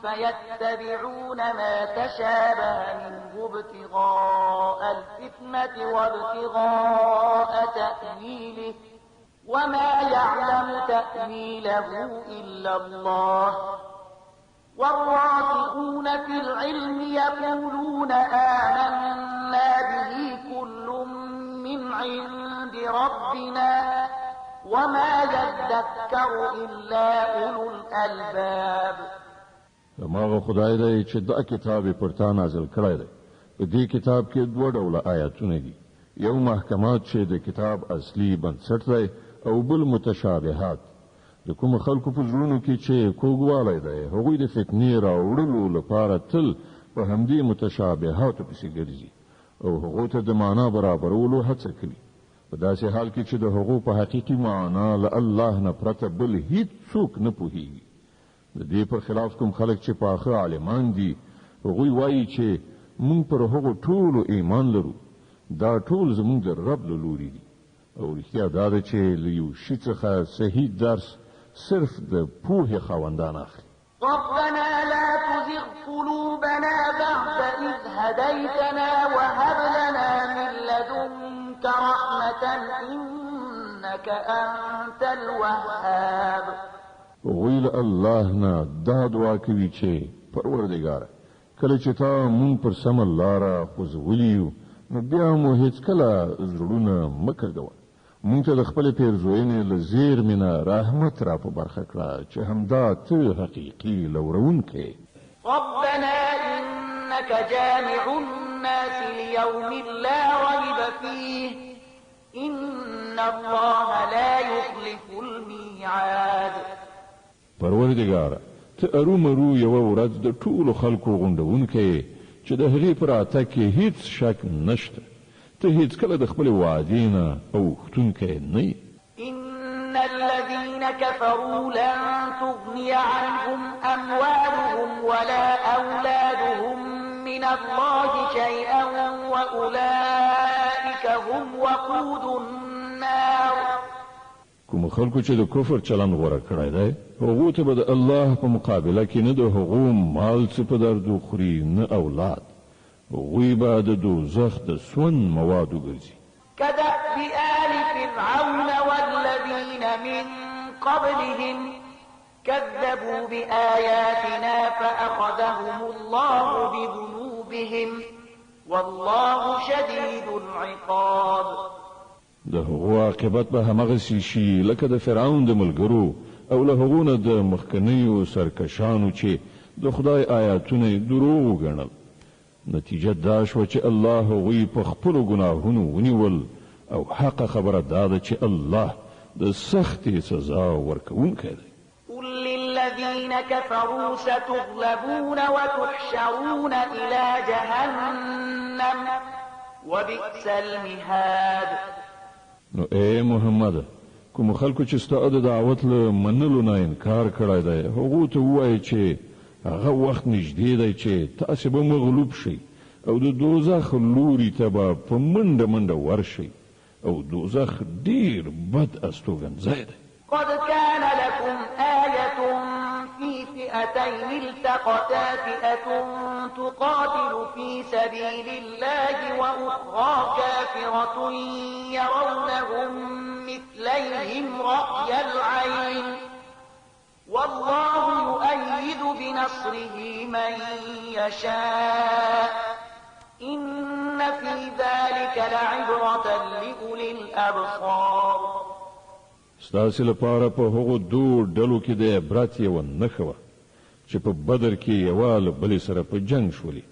فيتبعون ما تشابه منه ابتغاء الفتنة وابتغاء تأويله وما يعلم تأويله إلا الله والراسخون في العلم يقولون آمنا به كل من عند ربنا وما يذكر إلا أولو الألباب. هماغه خدای دی چې دا کتاب یې پر تا نازل کړی دی. په دې کتاب کې دوه ډوله آیاتونه دي، یو محکمات چې د کتاب اصلي بنسټ دی او بل متشابهات. د کوم خلکو په زړونو کې چې کوږوالی دی هغوی د فتنې راوړلو لپاره تل په همدې متشابهاتو پسې ګرځي او هغو ته د معنا برابرولو هڅه کوي، په داسې حال کې چې د هغو په حقیقي معنا له الله نه پرته بل هیڅ څوک نه پوهیږي. د دې پر خلاف کوم خلک چې پاخه عالمان دي هغوی وایي چې مونږ پر هغو ټولو ایمان لرو، دا ټول زمونږ د رب له لوري دي. او رښتیا دا ده چې له یو شي څخه صحیح درس صرف د پوهې خاوندان اخلي. ربنا لا تزغ قلوبنا بعد إذ هديتنا وهب لنا من لدنك رحمة إنك أنت الوهاب. ویل الله نه دا دعا کوي چې پروردګار کله چې تا مونږ پر سمه لاره خوځولیو نو بیا مو هیڅکله زړونه مه کږوه. مونږ ته د خپلې پیرزوینې له زیرمې نه رحمت را په برخه کړه چې همدا ته حقیقي لورونکی. ربنا إنك جامع الناس ليوم لا ريب فيه إن الله لا يخلف الميعاد. پروردګار ته ارومرو یوه ورځ د ټولو خلکو غونډونکی چې د هغې په راتګ کې هیڅ شک نشته. ته هیڅکله د خپلې وعدې نه اوښتونکی نه یې. إن الذين كفروا لن تغني عنهم أموالهم ولا أولادهم من الله شيئا وأولئك هم وقود النار. کوم خلکو چې د کفر چلند غوره کړی دی هغو ته به د الله په مقابله کې نه د هغو مال څه په درد خوري نه اولاد، هغوی به د دوزخ د سون مواد وګرځي. كدأب آل فرعون والذين من قبلهم كذبوا بآياتنا فأخذهم الله بذنوبهم والله شديد العقاب. د هغو عاقبت به همغسې شي لکه د فرعون د ملګرو او له هغو نه د مخکنیو سرکشانو چې د خدای آیاتونه یې دروغ وګڼل. نتیجه دا شوه چې الله هغوی په خپلو ګناهونو ونیول او حقه خبره دا ده چې الله د سختې سزا ورکوونکی دی. قل للذين كفروا ستغلبون وتحشرون إلى جهنم وبئس المهاد. نو اے محمد کوم خلکو چې ستا د دعوت له منلو نه انکار کړی دی هغو ته ووایي چې هغه وخت نږدې دی چې تاسې به مغلوب شئ او د دوزخ لوري ته به په منډه منډه ورشئ او دوزخ ډیر بد استوګنځی دی. قد كان لكم آية في فئتين التقتا فئة تقاتل في سبيل الله وأخرى كافرة يرونهم مثليهم رأي العين والله يؤيد بنصره من يشاء إن في ذلك لعبرة لأولي الأبصار. ستاسې لپاره په هغو دو ډلو کې د عبرت یوه نښه وه چې په بدر کې یوه له بلې سره په جنګ شولې.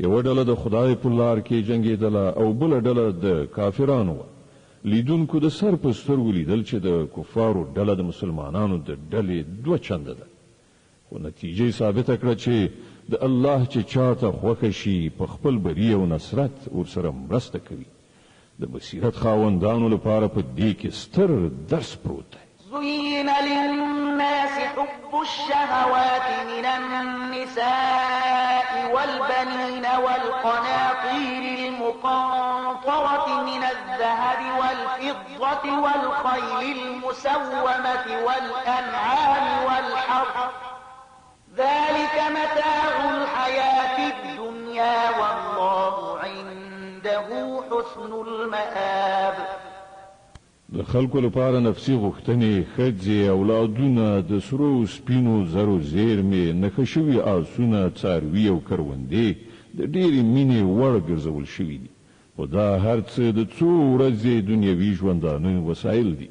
یوه ډله د خدای په لار کې جنګېدله او بله ډله د کافرانو وه. لیدونکو د سر په سترګو لیدل چې د کفارو ډله د مسلمانانو د ډلې دوه چنده ده، خو نتیجه ثابته کړه چې د الله چې چاته خوښه شي په خپل بری او نصرت ورسره مرسته کوي. د بصیرت خاوندانو لپاره په دې کې ستر درس پروت دی. زين للناس حب الشهوات من النساء والبنين والقناطير المقنطرة من الذهب والفضة والخيل المسومة والأنعام والحرث ذلك متاع الحياة الدنيا والله عنده حسن المآب. د خلکو لپاره نفسي غوښتنې ښځې اولادونه د سرو سپینو زرو زیرمې نښه شوي آسونه څاروي او کروندې د ډېرې مینې وړ ګرځول شوي دي، خو دا هر څه د څو ورځې دنیوي ژوندانه وسایل دي.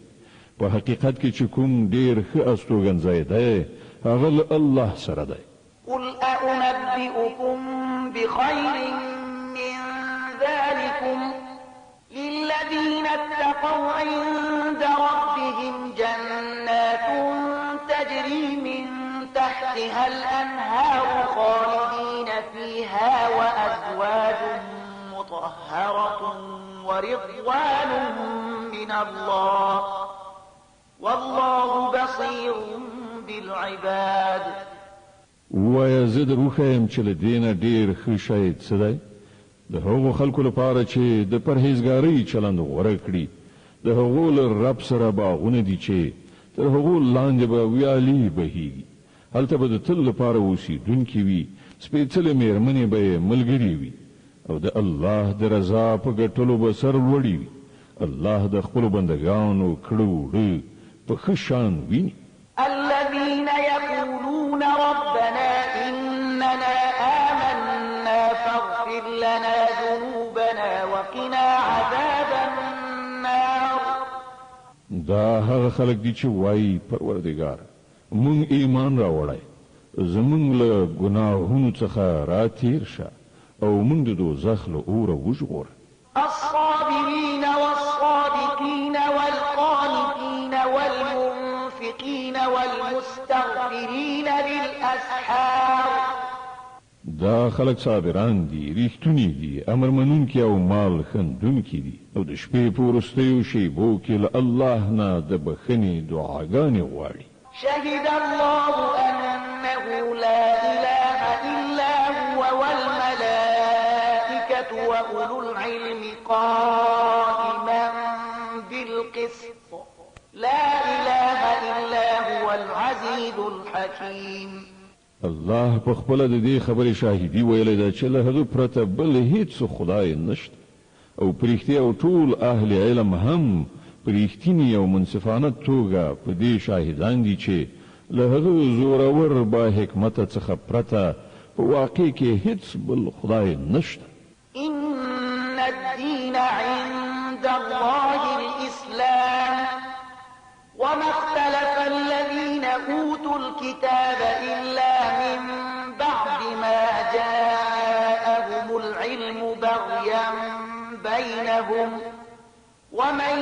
په حقیقت کې چې کوم ډېر ښه استوګنځی دی هغه له الله سره دی. قل أنبئكم بخير من ذلكم للذين اتقوا عند ربهم جنات تجري من تحتها الأنهار خالدين فيها وأزواج مطهرة ورضوان من الله والله بصير بالعباد. ویا زه در وښیم چې له دې نه ډېر ښه شی څه دی؟ د هغو خلکو لپاره چې د پرهیزګارۍ چلند غوره کړي، د هغو له رب سره باغونه دي چې تر هغو لاندې به ویالې بهیږي، هلته به د تل لپاره اوسېدونکي وي، سپېڅلې مېرمنې به یې ملګري وي او د الله د رضا په ګټلو به سر لوړي وي. الله د خپلو بندګانو کړه وړه په ښه شان ویني. الذين يقولون ربنا إننا آمنا فاغفر لنا ذنوبنا وقنا عذاب النار. دا هغه خلک دي چې وایي پروردګار مونږ ایمان راوړی، زمونږ له ګناهونو څخه راتیر شه او مونږ د دوزخ له اوره وژغوره. الصابرين والصادقين والقانتين والمنفقين والمستغفرين بالأسحار. دا خلک صابران دي، ریښتونی دي، امر منونکي او مال خندونکي دي او د شپې په وروستیو شیبو کې له الله نه د بخښنې دعاګانې غواړي. شهد الله أنه لا إله إلا هو والملائكة وأولو العلم قائما بالقسط لا إله إلا هو العزيز الحكيم. الله په خپل د دې خبرې شاهدي ویلې ده چې له هغه پرته بل هیڅ خدای نشته او پرېختیا او ټول اهل علم هم پرېختینی او منصفانه توګه په دې شاهدان دي چې له هغه زورور با حکمت څخه پرته په واقع کې هیڅ بل خدای نشته. إن الدين عند الله الإسلام وما اختلف الذين أوتوا الكتاب إلا من بعد ما جاءهم العلم بغيا بينهم ومن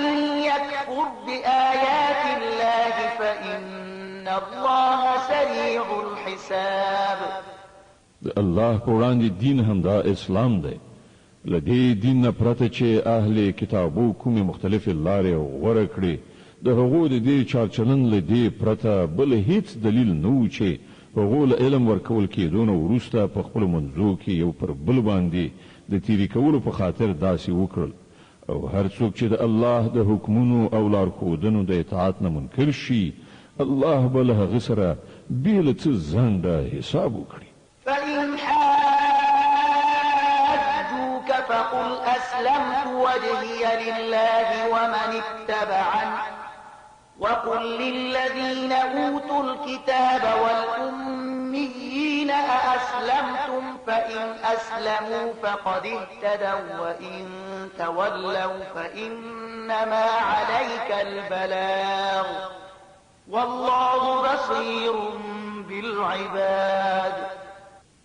يكفر بآيات الله فإن الله سريع الحساب. الله په وړاندې دین هم دا اسلام دی. له دې دین نه پرته چې اهل کتابو کومې مختلفې لارې غوره کړي، د هغو د دې چارچلن له دې پرته بل هیڅ دلیل نه و چې هغو له علم ورکول کېدو نه وروسته په خپلو منځو کې یو پر بل باندې د تیرې کولو په خاطر داسې وکړل. او هر څوک چې د الله د حکمونو او لارښودنو د اطاعت نه منکر شي، الله به له هغه سره بې له څه ځنډه حساب وکړي. فإن حاجوك فقل أسلمت وجهي لله ومن اتبعني وقل للذين أوتوا الكتاب والأميين أأسلمتم فإن أسلموا فقد اهتدوا وإن تولوا فإنما عليك البلاغ والله بصير بالعباد.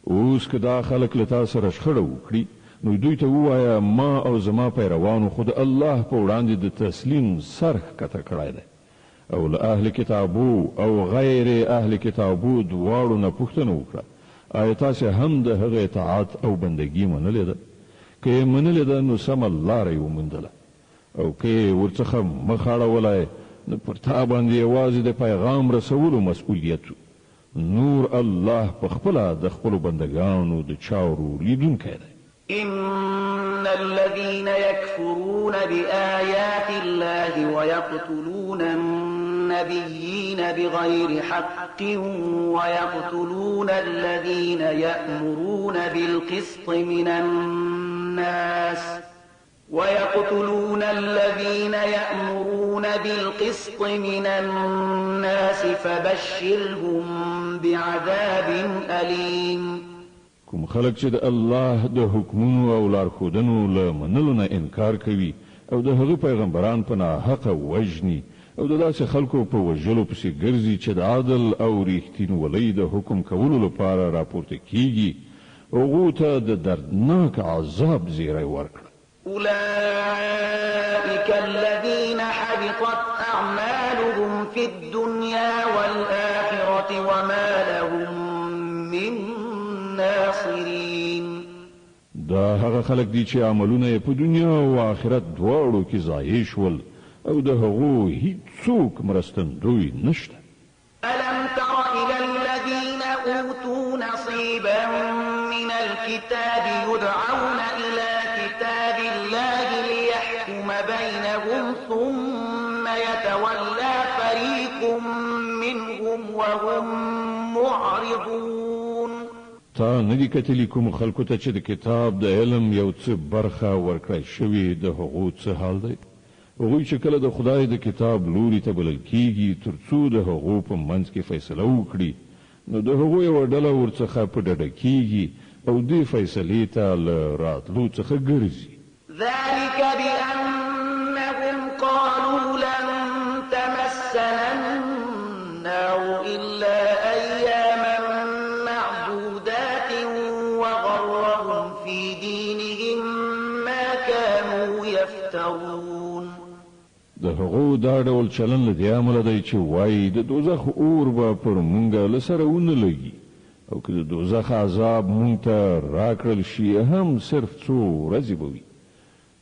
اوس که دا خلک له تا سره شخړه وکړي، نو دوی ته ووایه ما او زما پیروانو خو د الله په وړاندې د تسلیم سر ښکته کړی دی او له اهل کتابو او غیر اهل کتابو دواړو نه پوښتنه وکړه آیا تاسې هم د هغه اطاعت او بندګي منلې ده؟ که یې منلې ده نو سمه لاره یې وموندله او که یې ورڅخه مخ اړولی نو پر تا باندې یوازې د پیغام رسولو مسؤلیت نور الله په خپله د خپلو بندګانو د چارو لیدونکی دی. إن الذين يكفرون بآيات الله ويقتلون النبيين بغير حق ويقتلون الذين يأمرون بالقسط من الناس فبشرهم بعذاب أليم. کوم خلک چې د الله د حکمونو او لارښودنو له منلو نه انکار کوي او د هغه پیغمبران په ناحقه وژني او د داسې خلکو په وژلو پسې ګرځي چې د عدل او ریښتینولۍ د حکم کولو لپاره راپورته کیږي هغو ته د دردناک عذاب زیری ورکړه. أولئك الذين حبطت أعمالهم في الدنيا والآخرة وما لهم من ناصرين. دا هغه خلک دي چې عملونه په دنیا او آخرت دواړو کې ضایع شول او د هغو هیڅوک مرستندوی نشته. ألم تر إلى الذين أوتوا نصيبا من الكتاب يدعون إلى كتاب الله ليحكم بينهم ثم يتولى فريق منهم وهم معرضون. تا ندی کتلی کوم خلکو ته چې د کتاب د علم یو څه برخه ورکړی شوی د هغو څه حال دی؟ هغوی چې کله د خدای د کتاب لوري ته بلل کیږي تر څو د هغو په منځ کې فیصله وکړي نو د هغو یوه ډله ورڅخه په ډډه کیږي او دې فیصلې ته له راتلو څخه ګرځي. ذلك بأنهم قالوا لن تمسنا النار إلا أياما معدودات وغرهم في دينهم ما كانوا يفترون. د هغو دا ډول چلن له دې امله دی چې وایي د دوزخ اور به پر مونږه له سره ونه لګي او که د دوزخ عذاب مونږ ته راکړل شي هم صرف څو ورځې به وي.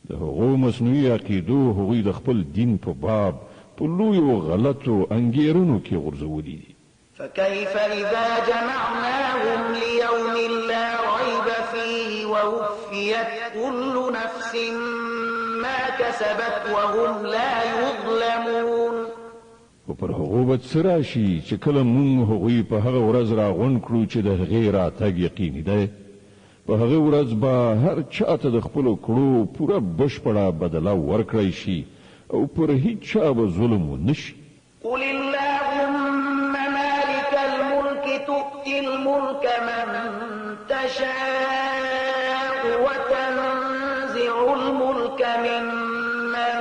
د هغو مصنوعي عقیدو هغوی د خپل دین په باب په لویو غلطو انګېرنو کې غورځولي دي. فكيف إذا جمعناهم ليوم لا ريب فيه ووفيت كل نفس ما كسبت وهم لا يظلمون. او پر هغو به څه راشي چې کله مونږ هغوی په هغه ورځ راغونډ کړو چې د هغې راتګ یقیني دی. په هغه ورځ به هر چاته د خپلو کړو پوره بشپړه بدله ورکړی شي او پر هیڅ چا به ظلم ونه شي. قل اللهم مالك الملك تؤتي الملك من تشاء وتنزع الملك ممن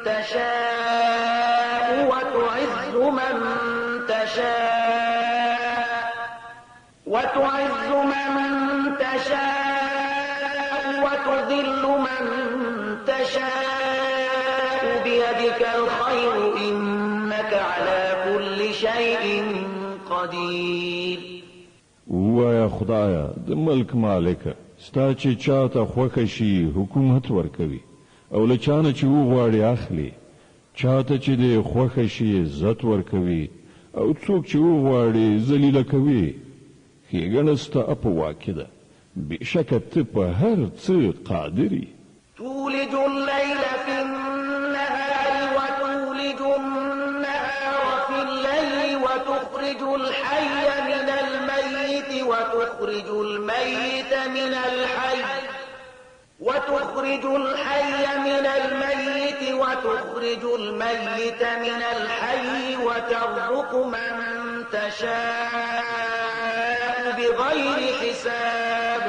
تشاء وتعز من تشاء وتذل من تشاء بيدك الخير إنك على كل شيء قدير. وایا خدایا د ملک مالک ستا چې چاته خوښه شي حکومت ورکوي او له چانه چې وغواړي اخلي چاته چې د خوښه شي عزت ورکوي او څوک چې وغواړي ذلیله کوي. ښېګڼه ستا په واک کې ده بېشکه ته په هر څه قادري. تولج الليل في النهار وتولج النهار في الليل وتخرج الحي من الميت وتخرج الميت من الحي وتخرج الحي من الميت وتخرج الميت من الحي وترزق من تشاء بغير حساب.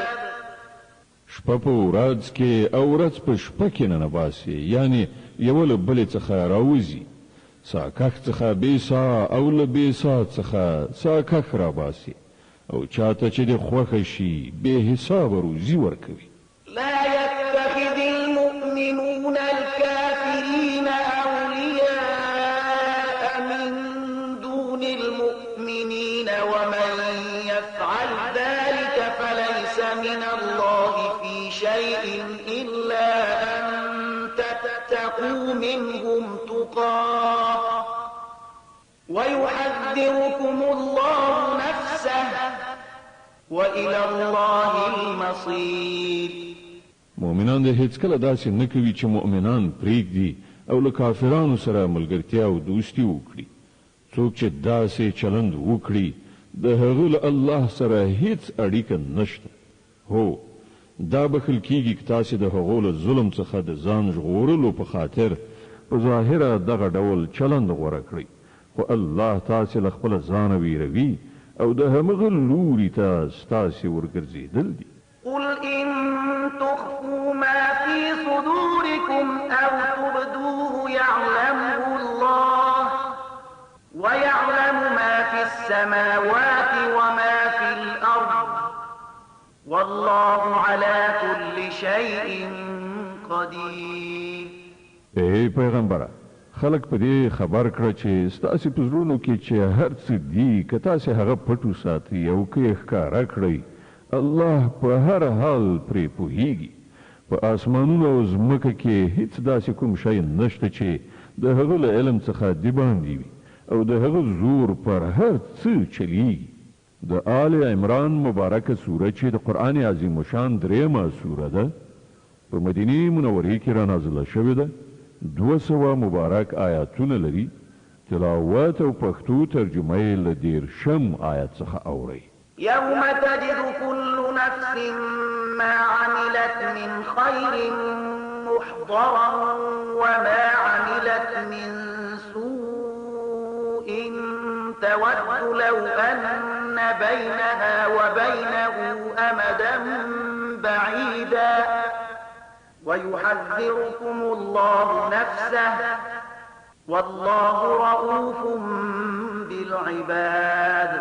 شپه په ورځ کې او ورځ په شپه کې ننباسي یعنی یو له بلې څخه راوځي سا کخ څخه بې سا او له بې سا څخه سا کخ راباسي او چاته چې د خوښه شي بې حسابه روزي ورکوي. لا يتخذ المؤمنون الكافرين أولياء من دون المؤمنين ومن يفعل ذلك فليس من الله في شيء إلا أن تتقوا منهم تقاه ويحذركم الله نفسه وإلى الله المصير. مؤمنان د هیڅ کله داسې نه کوي چې مؤمنان پرېږدي او له کافرانو سره ملګرتیا او دوستي وکړي. څوک چې داسې چلند وکړي د هغه له الله سره هیڅ اړیکه نشته. هو دا بخل کیږي که تاسې د هغو له ظلم څخه د ځان ژغورلو په خاطر په ظاهره دغه ډول چلند غوره کړئ خو الله تاسې له خپله ځانه ویروي او د همغه لوري ته ستاسې ورګرځېدل دي. قل إن تخفوا ما في صدوركم أو تبدوه يعلمه الله والله على كل شيء قدير. ای پیغمبره، خلق په دې خبر کړه چې ستاسو په زړونو کې چې هر څه دي که تاسو هغه پټو ساتئ او که یې ښکاره کړئ، الله په هر حال پرې پوهیږي. په آسمانونو او ځمکه کې هیڅ داسې کوم شی نشته چې د هغه له علم څخه د باندې وي او د هغه زور پر هر څه چلیږي. د آل عمران مبارکه سوره چې د قرآن عظیم شان درېمه سوره ده، په مدینه منورې کې را نازله شوې ده. 200 مبارک آیاتونه لري. تلاوت او پښتو ترجمه یې له 10 آیت څخه اورئ. يوم تجد كل نفس ما عملت من خير محضرا وما عملت من سوء تود لو أن بينها وبينه أمدا بعيدا ويحذركم الله نفسه والله رؤوف بالعباد.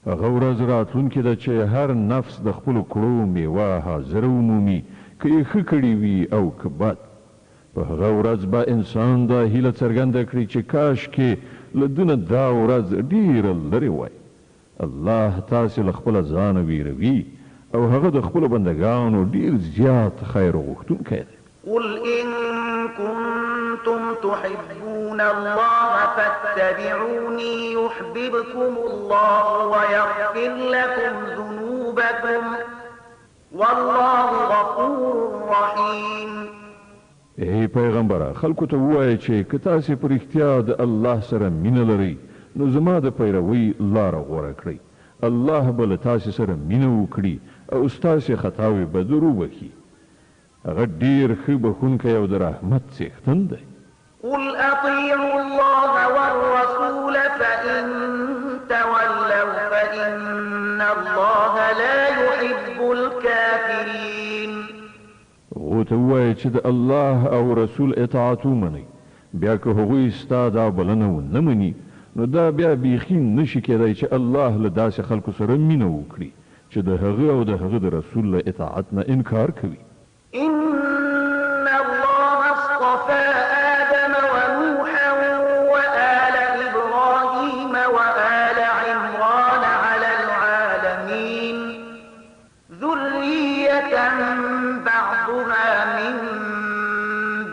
هغه ورځ راتلونکې ده چې هر نفس د خپلو کړو میوه حاضره ومومي، که یې ښه کړي وي او که بد. په هغه ورځ به انسان دا هیله څرګنده کړي چې کاشکې له ده نه دا ورځ ډېره لرې وای. الله تاسې له خپله ځانه ویروي او هغه د خپلو بندګانو ډېر زیات خیر غوښتونکی دی. قل إن كنتم تحبون الله فاتبعوني يحببكم الله ويغفر لكم ذنوبكم والله غفور رحيم. ای پیغمبره، خلکو ته ووایه چې که تاسې په رښتیا د الله سره مینه لرئ نو زما د پیروۍ لاره غوره کړئ. الله به له تاسې سره مینه وکړي او ستاسې خطاوې به در وبخي. هغه ډېر ښه بخښونکی او د رحمت څښتن دی. قل أطيعوا الله والرسول فإن تولوا فإن الله لا يحب الكافرين. ورته ووایه چې د الله او رسول اطاعت ومنئ، بیا که هغوی ستا دا بلنه ونه مني نو دا بیا بیخي نشي کېدی چې الله له داسې خلکو سره مینه وکړي چې د هغه او د هغه د رسول له اطاعت نه انکار کوي. إن الله اصطفى آدم ونوحا وآل إبراهيم وآل عمران على العالمين ذرية بعضها من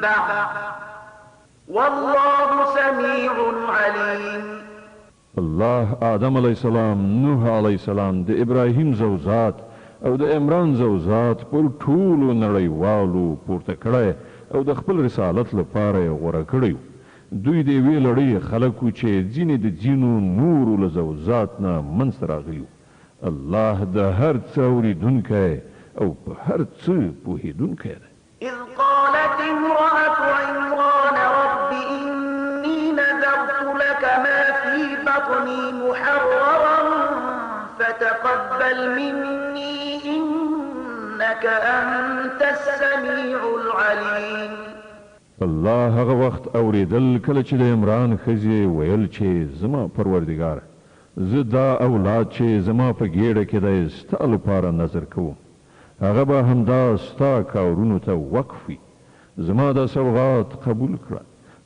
بعض والله سميع عليم. الله آدم علیه السلام، نوح علیه السلام، د ابراهیم زوجات او د عمران زوجات پر ټولو نړیوالو پورته کړی او د خپل رسالت لپاره یې غوره کړی. دوی د یوې لړۍ خلک وو چې ځینې د ځینو نورو له زوجات نه منځته راغلي. الله د هر څه اورېدونکی او په هر څه پوهېدونکی دی. إذ قالت امرأة عمران رب إني نذرت لك ما في بطني محررا فتقبل مني إنك أنت السميع العليم. الله هغه وخت اورېدل کله چې د عمران ښځې ویل چې زما پروردګاره، زه دا اولاد چې زما په ګېډه کې دی ستا لپاره نظر کوم، هغه به همدا ستا کارونو ته وقف وي. زما دا سوغات قبول کړه،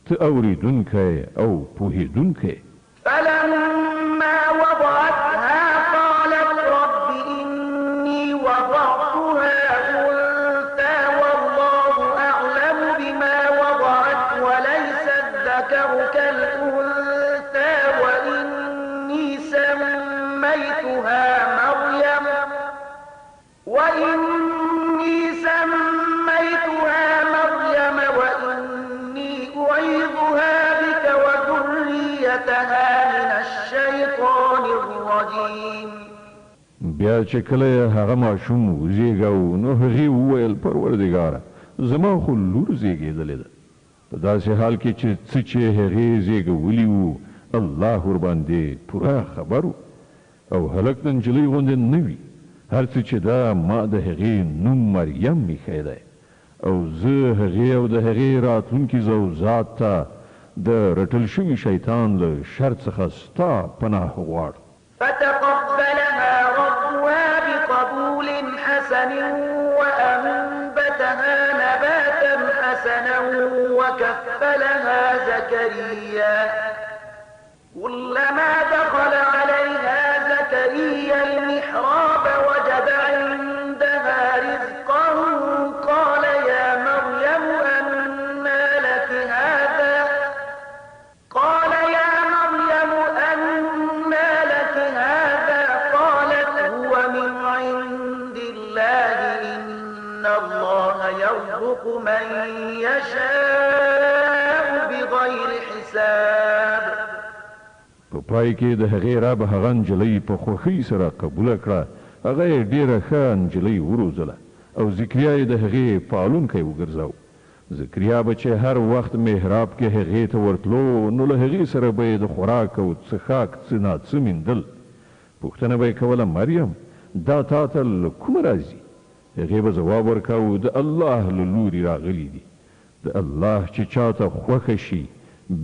ته اورېدونکی او پوهېدونکی. فلما وضعتها قالت رب إني وضعتها أنثى والله أعلم بما وضعت وليس الذكر كالأنثى وإني سميتها مريم وإني أعيذها بك وذريتها من الشيطان الرجيم. بیا چې کله هغه ماشوم وزېږاو نو هغې وویل پروردګاره، زما خو لور زېږېدلې ده. په داسې حال کې چې څه چې هغې زېږولي وو الله ورباندې پوره خبر و او هلک د نجلۍ غوندې نه وي. هر څه چې دا ما د هغې نوم مریم ایښی دی او زه هغې او د هغې راتلونکي زوجات ته د رټل شوي شیطان له شر څخه ستا پناه غواړم. فتقبلها ربها بقبول حسن حسن وأنبتها نباتا حسنا وكفلها زكريا كلما دخل عليها زكريا المحراب وجد عندها رزقا قال يا مريم أنى لك هذا قالت هو من عند الله إن الله يرزق من يشاء بغير حساب. په پای کې د هغې رب هغه نجلۍ په خوښۍ سره قبوله کړه. هغه یې ډېره ښه نجلۍ وروزله او زکریا یې د هغې پالونکی وګرځاو. زکریا به چې هر وخت محراب کې هغې ته ورتلو نو له هغې سره به یې د خوراک او څښاک څه ناڅه میندل. پوښتنه به یې کوله مریم دا تا ته له کومه راځي؟ هغې به ځواب ورکاو د الله له لورې راغلي دي. د الله چې چاته خوښه شي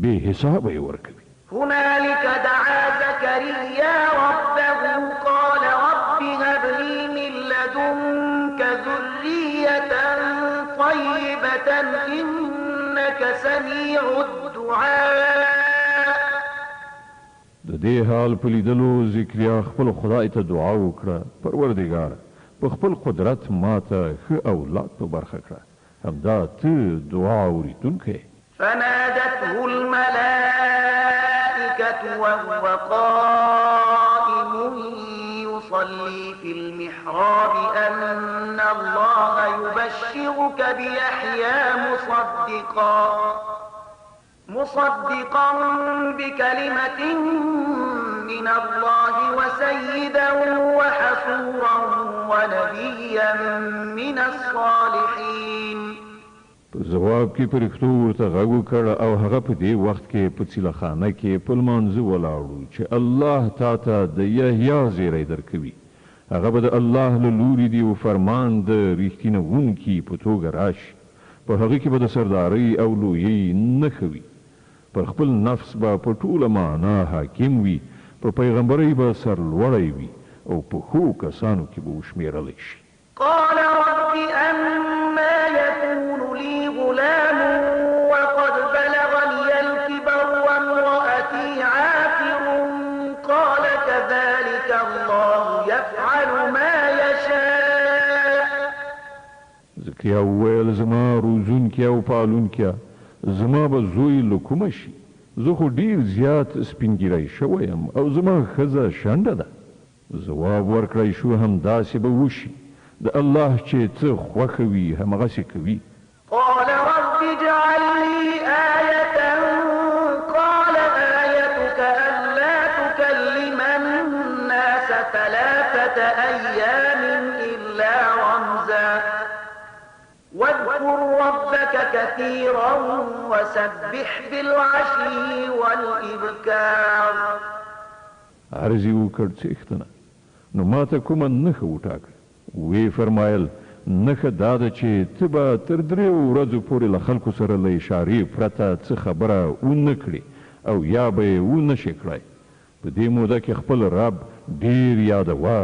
بې حسابه یې ورکوي. هنالك دعا زكريا ربه قال رب هب لي من لدنك ذرية طيبة إنك سميع الدعاء. د دې حال په لیدلو زکریا خپل خدای ته دعا وکړه پروردګاره په خپل قدرت ماته ښه اولاد په برخه کړه همدا ته دعا اورېدونکی. فنادته الملائكة وهو قائم يصلي في المحراب أن الله يبشرك بيحيى مصدقا بكلمة من الله وسيدا وحصورا ونبيا من الصالحين. په جواب کې پرښتو ورته غږ وکړ او هغه په دې وخت کې په څیلخانه کې په لمانځه ولاړو چې الله تا ته د یحیی زیری درکوي. هغه به د الله له لورې دی او فرمان د ریښتینوونکي په توګه راشي. په هغه کې به د سردارۍ او لویۍ نښه وي. پر خپل نفس به په ټوله معنا حاکم وي. په پیغمبرۍ به سرلوړی وي او په ښو کسانو کې به وشمېرلی شي. قال رب أنا يكون لي غلام وقد بلغني الكبر وامرأتي عاقر قال كذلك الله يفعل ما يشاء. زکریا وویل زما روزونکی او پالونکی زما به زوی له کومه شي؟ زه خو ډېر زیات سپینګیری شوی یم او زما ښځه شنډه ده. ځواب ورکړی شو همداسې به وشي. د الله چې څه خوښه وي همغسې کوي. قال رب اجعل لي آية قال آيتك ألا تكلم الناس 3 أيام إلا رمزا واذكر ربك كثيرا وسبح بالعشي والإبكار. عرضی وکړ څښتنه نو ماته کومه نښه وټاکه. وی فرمایل نښه دا ده چې ته به تر 3 ورځو پورې له خلکو سره له اشارې پرته څه خبره ونه کړې او یا به یې ونه شې کړی. په دې موده کې خپل رب ډېر یادوه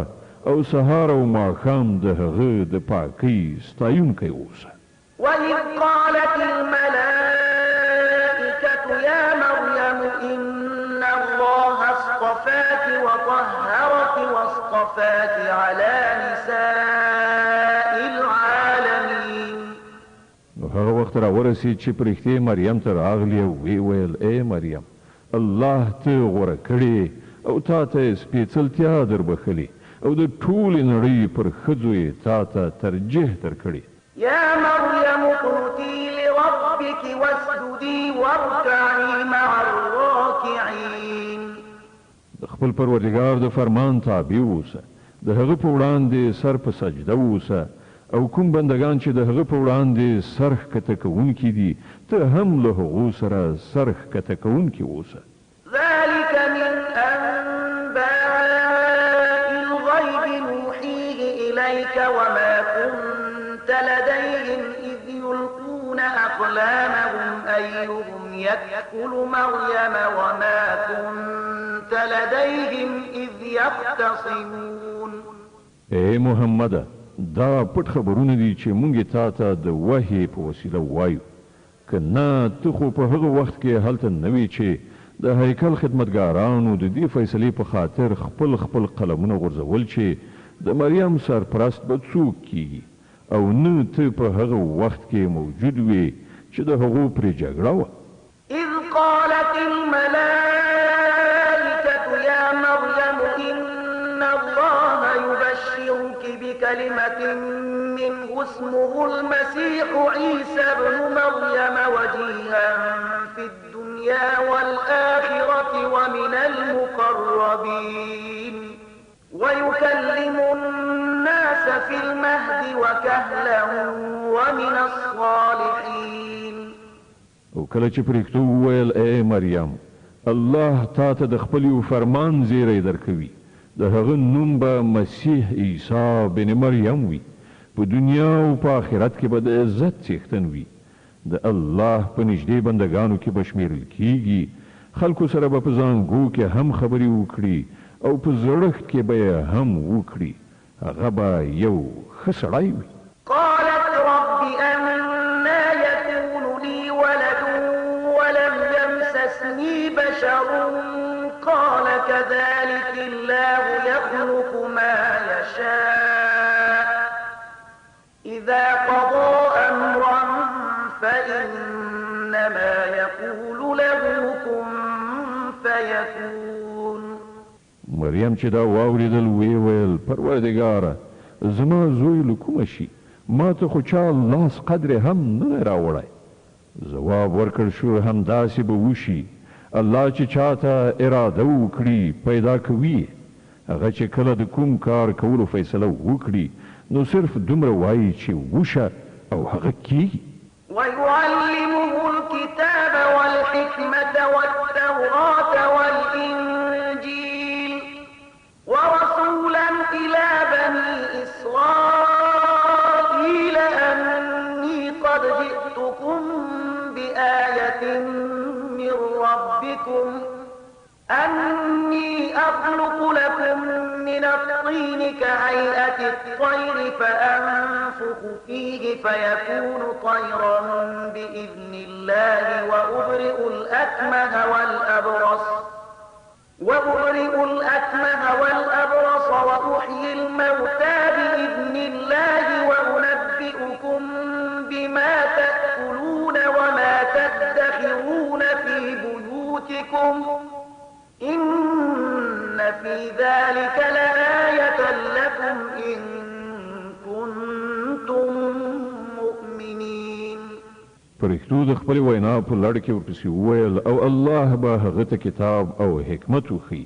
او سهار او ماښام د هغه د پاکۍ ستایونکی اوسه. وإذ قالت الملائكة يا مريم إن الله اصطفاك وطهرك واصطفاك على نساء العالمين. نو هغه وخت را ورسید چې پرښتې مریم ته راغلی او ویې ویل ای مریم الله ته غوره کړې او تا ته یې سپېڅلتیا دربښلې او د ټولې نړۍ پر ښځو یې تا ته ترجیح درکړې. يا مريم اقنتي لربك واسجدي واركعي مع الراكعين. د خپل پروردګار د فرمان تابع اوسه. د هغه په وړاندې سر په سجده اوسه او کوم بندگان چې د هغه په وړاندې سر ښکته کوونکي دي ته هم له هغو سره سر ښکته کوونکي اوسه. ذلك من أنباء الغيب نوحيه إليك وما كنت لديهم إذ يلقون أقلامهم أيهم يكفل مريم وما كنت لديهم إذ يختصمون. اے محمد دا پټ خبرونه دي چې مونږ تا ته د وحی په وسیله وایو که نه ته خو په هغه وخت کې هلته نه وې چې د هیکل خدمتګارانو د دې فیصلې په خاطر خپل قلمونه غورځول چې د مریم سرپرست به څوک کیږي او نه ته په هغه وخت کې موجود وې چې د هغو پرې جګړه وه. إذ قالت الملائكة يا مريم إن الله يبشرك بكلمة منه اسمه المسيح عيسى ابن مريم وجيها في الدنيا والآخرة ومن المقربين ويكلم الناس في المهد وكهلا ومن الصالحين. او کله چې پرېږدو وویل ای مریم الله تا ته د خپل یو فرمان زیری درکوي د هغه نوم به مسیح عیسی بن مریم وي په دنیا او په آخرت کې به د عزت څښتن وي د الله په نږدې بندګانو کې به شمیرل کیږي خلکو سره به په زانګو کې هم خبرې وکړي او په زړښت کې به یې هم وکړي هغه به یو ښه سړی وي. قالت رب أنا يكون لي ولد ولم يمسسني بشر قال كذلك الله يخلق ما يشاء إذا قضى أمرا فإنما يقول له كن فيكون. مریم چې دا واوریدل ویل پروردګاره زما زوی له کومه شي ما ته خو چا لاس قدر هم نه راوړی. ځواب ورکړ شو همداسې به وشي الله چې چاته اراده وکړي پیدا کوي هغه چې کله د کوم کار کولو فیصله وکړي نو صرف دومره وایي چې وشه او هغه کیږي. ويعلمه الكتاب والحكمة والتوراة والإنجيل ورسولا إلى بني إسرائيل أني قد جئتكم بآية من ربكم أني أخلق لكم من الطين كهيئة الطير فأنفخ فيه فيكون طيرا بإذن الله وأبرئ الأكمه والأبرص وأحيي الموتى بإذن الله وأنبئكم بما تأكلون وما تدخرون في بيوتكم إن في ذلك لآية لكم إن كنتم مؤمنين. پرښتو د خپل وینا په لړ کې ورپسې وویل او الله به هغه ته کتاب او حکمت وښي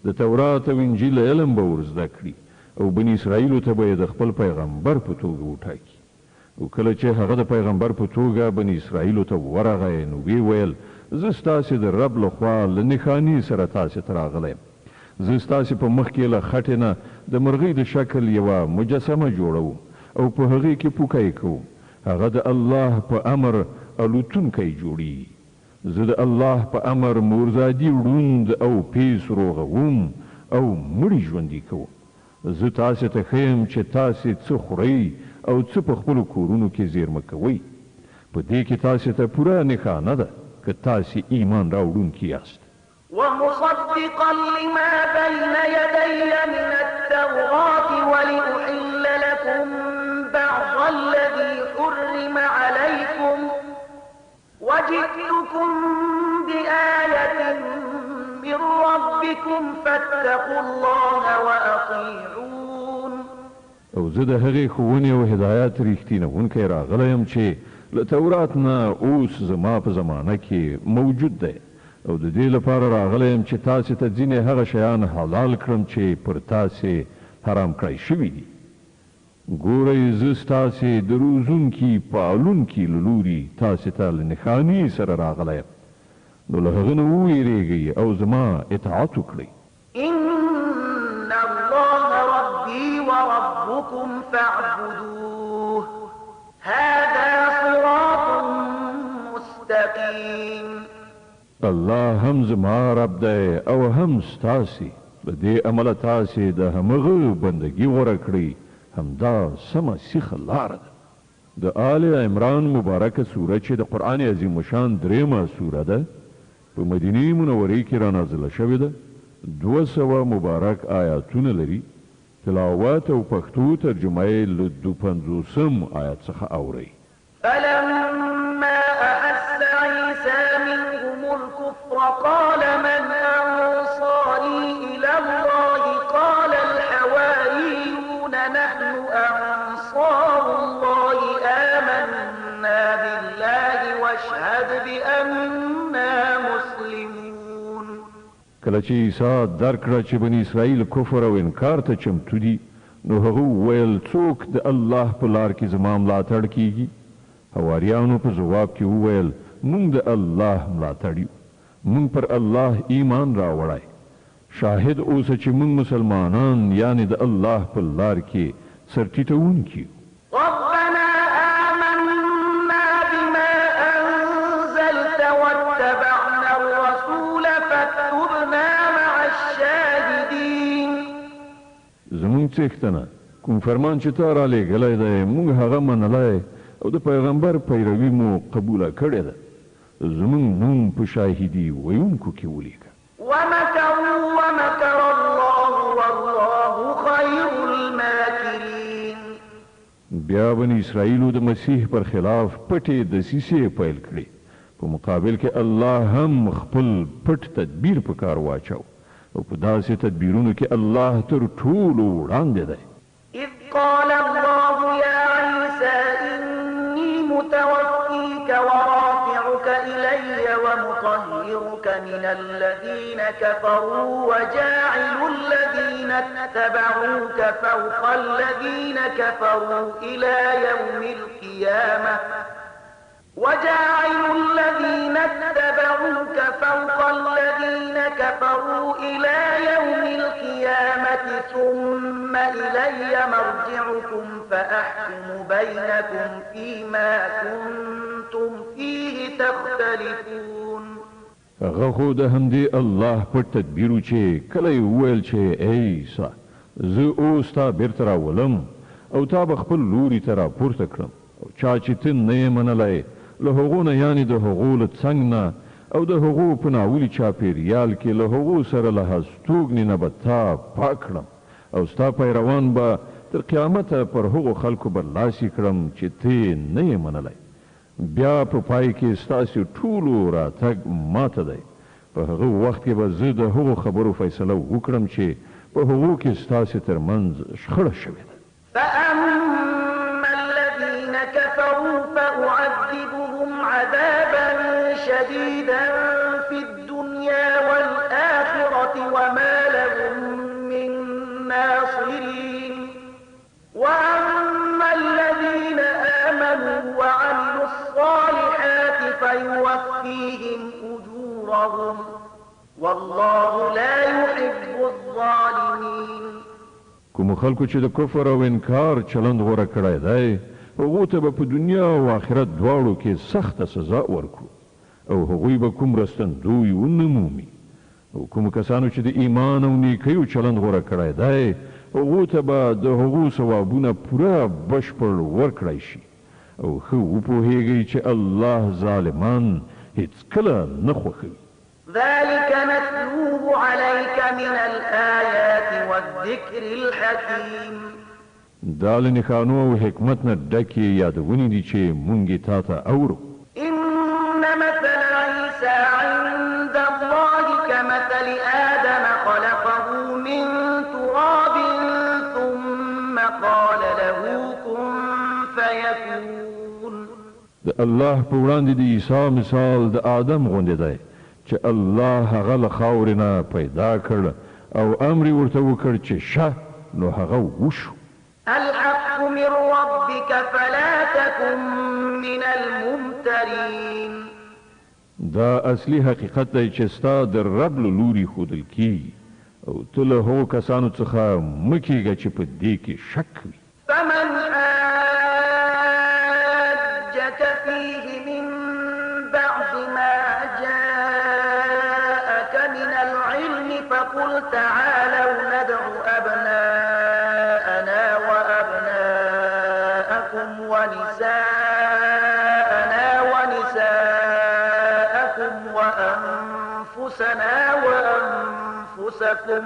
د تورات او انجیل علم به ور زده کړي او بني اسرائیلو ته به د خپل پیغمبر په توګه وټاکي او کله چې هغه د پیغمبر په توګه بني اسرائیلو ته ورغی نو وی ویل زه ستاسې د رب لخوا له نښانې سره تاسې ته راغلی یم زه ستاسې په مخ کې له خټې نه د مرغۍ د شکل یوه مجسمه جوړوم او په هغې کې پوکی کوم هغه د الله په امر الوتونکی جوړي زه د الله په امر مورزادي ړوند او پیس روغوم او مړي ژوندي کوم زه تاسې ته ښیم چې تاسې څه خورئ او څه په خپلو کورونو کې زیرمه کوئ په دې کې تاسې ته پوره نښانه ده که تاسې ایمان راوړونکي یاست. ومصدقا لما بين يدي من التوراة ولأحل لكم بعض الذي حرم عليكم وجئتكم بآية من ربكم فاتقوا الله وأطيعون. او زه د هغې ښوونې او هدایت ریښتینونکی راغلی یم چې له تورات نه اوس زما په زمانه کې موجود دی او د دې لپاره راغلی یم چې تاسې ته ځینې هغه شیان حلال کړم چې پر تاسې حرام کړی شوي دي. ګورئ زه ستاسې د روزونکي پالونکي له لوري تاسې ته له نښانې سره راغلی یم نو له هغه نه وویرېږئ او زما اطاعت وکړئ. إن الله ربي وربكم فاعبدوه هذا صراط مستقيم. الله هم زما رب دی او هم ستاسې له دې امله تاسې د همغه بندګي غوره کړئ همدا سمه سیخه لاره ده. د آل عمران مبارکه سوره چې د قرآن عظیم شان درېمه سوره ده په مدینه منورې کې را نازله شوې ده. 200 مبارک آیاتونه لري. تلاوت او پښتو ترجمه یې له 250 آیات څخه اورئ. فلما أحس عيسى منهم الكفر قال من أنصاري إلى الله قال الحواريون نحن أنصار الله آمنا بالله واشهد بأننا مسلمون. کله چې عیسی درک کړه چې بني اسرائیل کفر او انکار ته چمتو دي نو هغه وویل څوک د الله په لار کې زما ملاتړ کیږي. حواریانو په جواب کې وویل موږ د الله ملاتړ یو، موږ پر الله ایمان راوړی. شاهد اوسه چې موږ مسلمانان یعنی د الله په لار کې سرټیټونکي یو. ربنا آمنا بما أنزلت واتبعنا الرسول فاكتبنا مع الشاهدين. زموږ څښتنه کوم فرمان چې تا را لېږلی دی موږ هغه منلی او د پیغمبر پیروي مو قبوله کړې ده. زموږ نوم په شاهدي ویونکو کې ولیکه. ومكروا ومكر الله والله خير الماكرين. بیا بني اسرائیلو د مسیح پر خلاف پټې دسیسې پیل کړې. په مقابل کې الله هم خپل پټ تدبیر په کار واچو او په داسې تدبیرونو کې الله تر ټولو وړاندې دی. إذ قال الله يا عيسى إني متوفيك ورافعك إلي ومطهرك من الذين كفروا وجاعل الذين اتبعوك فوق الذين كفروا إلى يوم القيامة وجاعل الذين اتبعوك فوق الذين كفروا إلى يوم القيامة ثم إلي مرجعكم فأحكم بينكم فيما كنتم فيه تختلفون. هغه خو د همدې الله په تدبیرو چې کله یې وویل چې ای عیسی زه اوس تا بیرته راولم او تا به خپل لوري ته راپورته کړم او چا چې ته نه یې منلی له هغو نه یعنې د هغو له څنګ نه او د هغو په ناولي چاپېریال کې له هغو سره له هستوګنې نه به تا پاک کړم او ستا پیروان به تر قیامته پر هغو خلکو برلاسي کړم چې ته نه یې منلی. بیا په پای کې ستاسې ټولو راتګ ماته دی. په هغه وخت کې به زه د هغو خبرو فیصله وکړم چې په هغو کې ستاسې ترمنځ شخړه شوې ده. فأما الذين كفروا فأعذبهم عذابا شديدا في الدنيا والآخرة وما لهم من ناصرين. وأما الذين آمنوا وعملوا الصالحات فيوفيهم أجورهم والله لا يحب الظالمين. کوم خلکو چې د کفر او انکار چلند غوره کړی دی هغو ته به په دنیا او آخرت دواړو کې سخته سزا ورکړو او هغوی به کوم رستندوی ونه مومي. او کوم کسانو چې د ایمان او نیکیو چلند غوره کړی دی هغو ته به د هغو ثوابونه پوره بشپړ ورکړی شي او ښه وپوهیږئ چې الله ظالمان هیڅکله نه خوښوي. ذلك نتلوه عليك من الآيات والذكر الحكيم. دا له نښانو او حکمت نه ډکې یادونې دي چې مونږ یې تا ته اورو. إن مثل عيسى عند الله كمثل آدم خلقه من تراب ثم قال له كن فيكون. د الله په وړاندې د عیسی مثال د آدم غوندې دی چې الله هغه له خاورې نه پیدا کړ او امر یې ورته وکړ چې شه نو هغه وشو. الحق من ربك فلا تكن من الممترين. دا اصلي حقیقت دی چې ستا د رب له لوري ښودل کیږي او ته له هغو کسانو څخه مه کیږه چې په دې کې شک وي. فمن حاجك فيه من بعد ما جاءك من العلم فقل تعالوا ندع أبناءنا وأبناءكم وأنفسنا وأنفسكم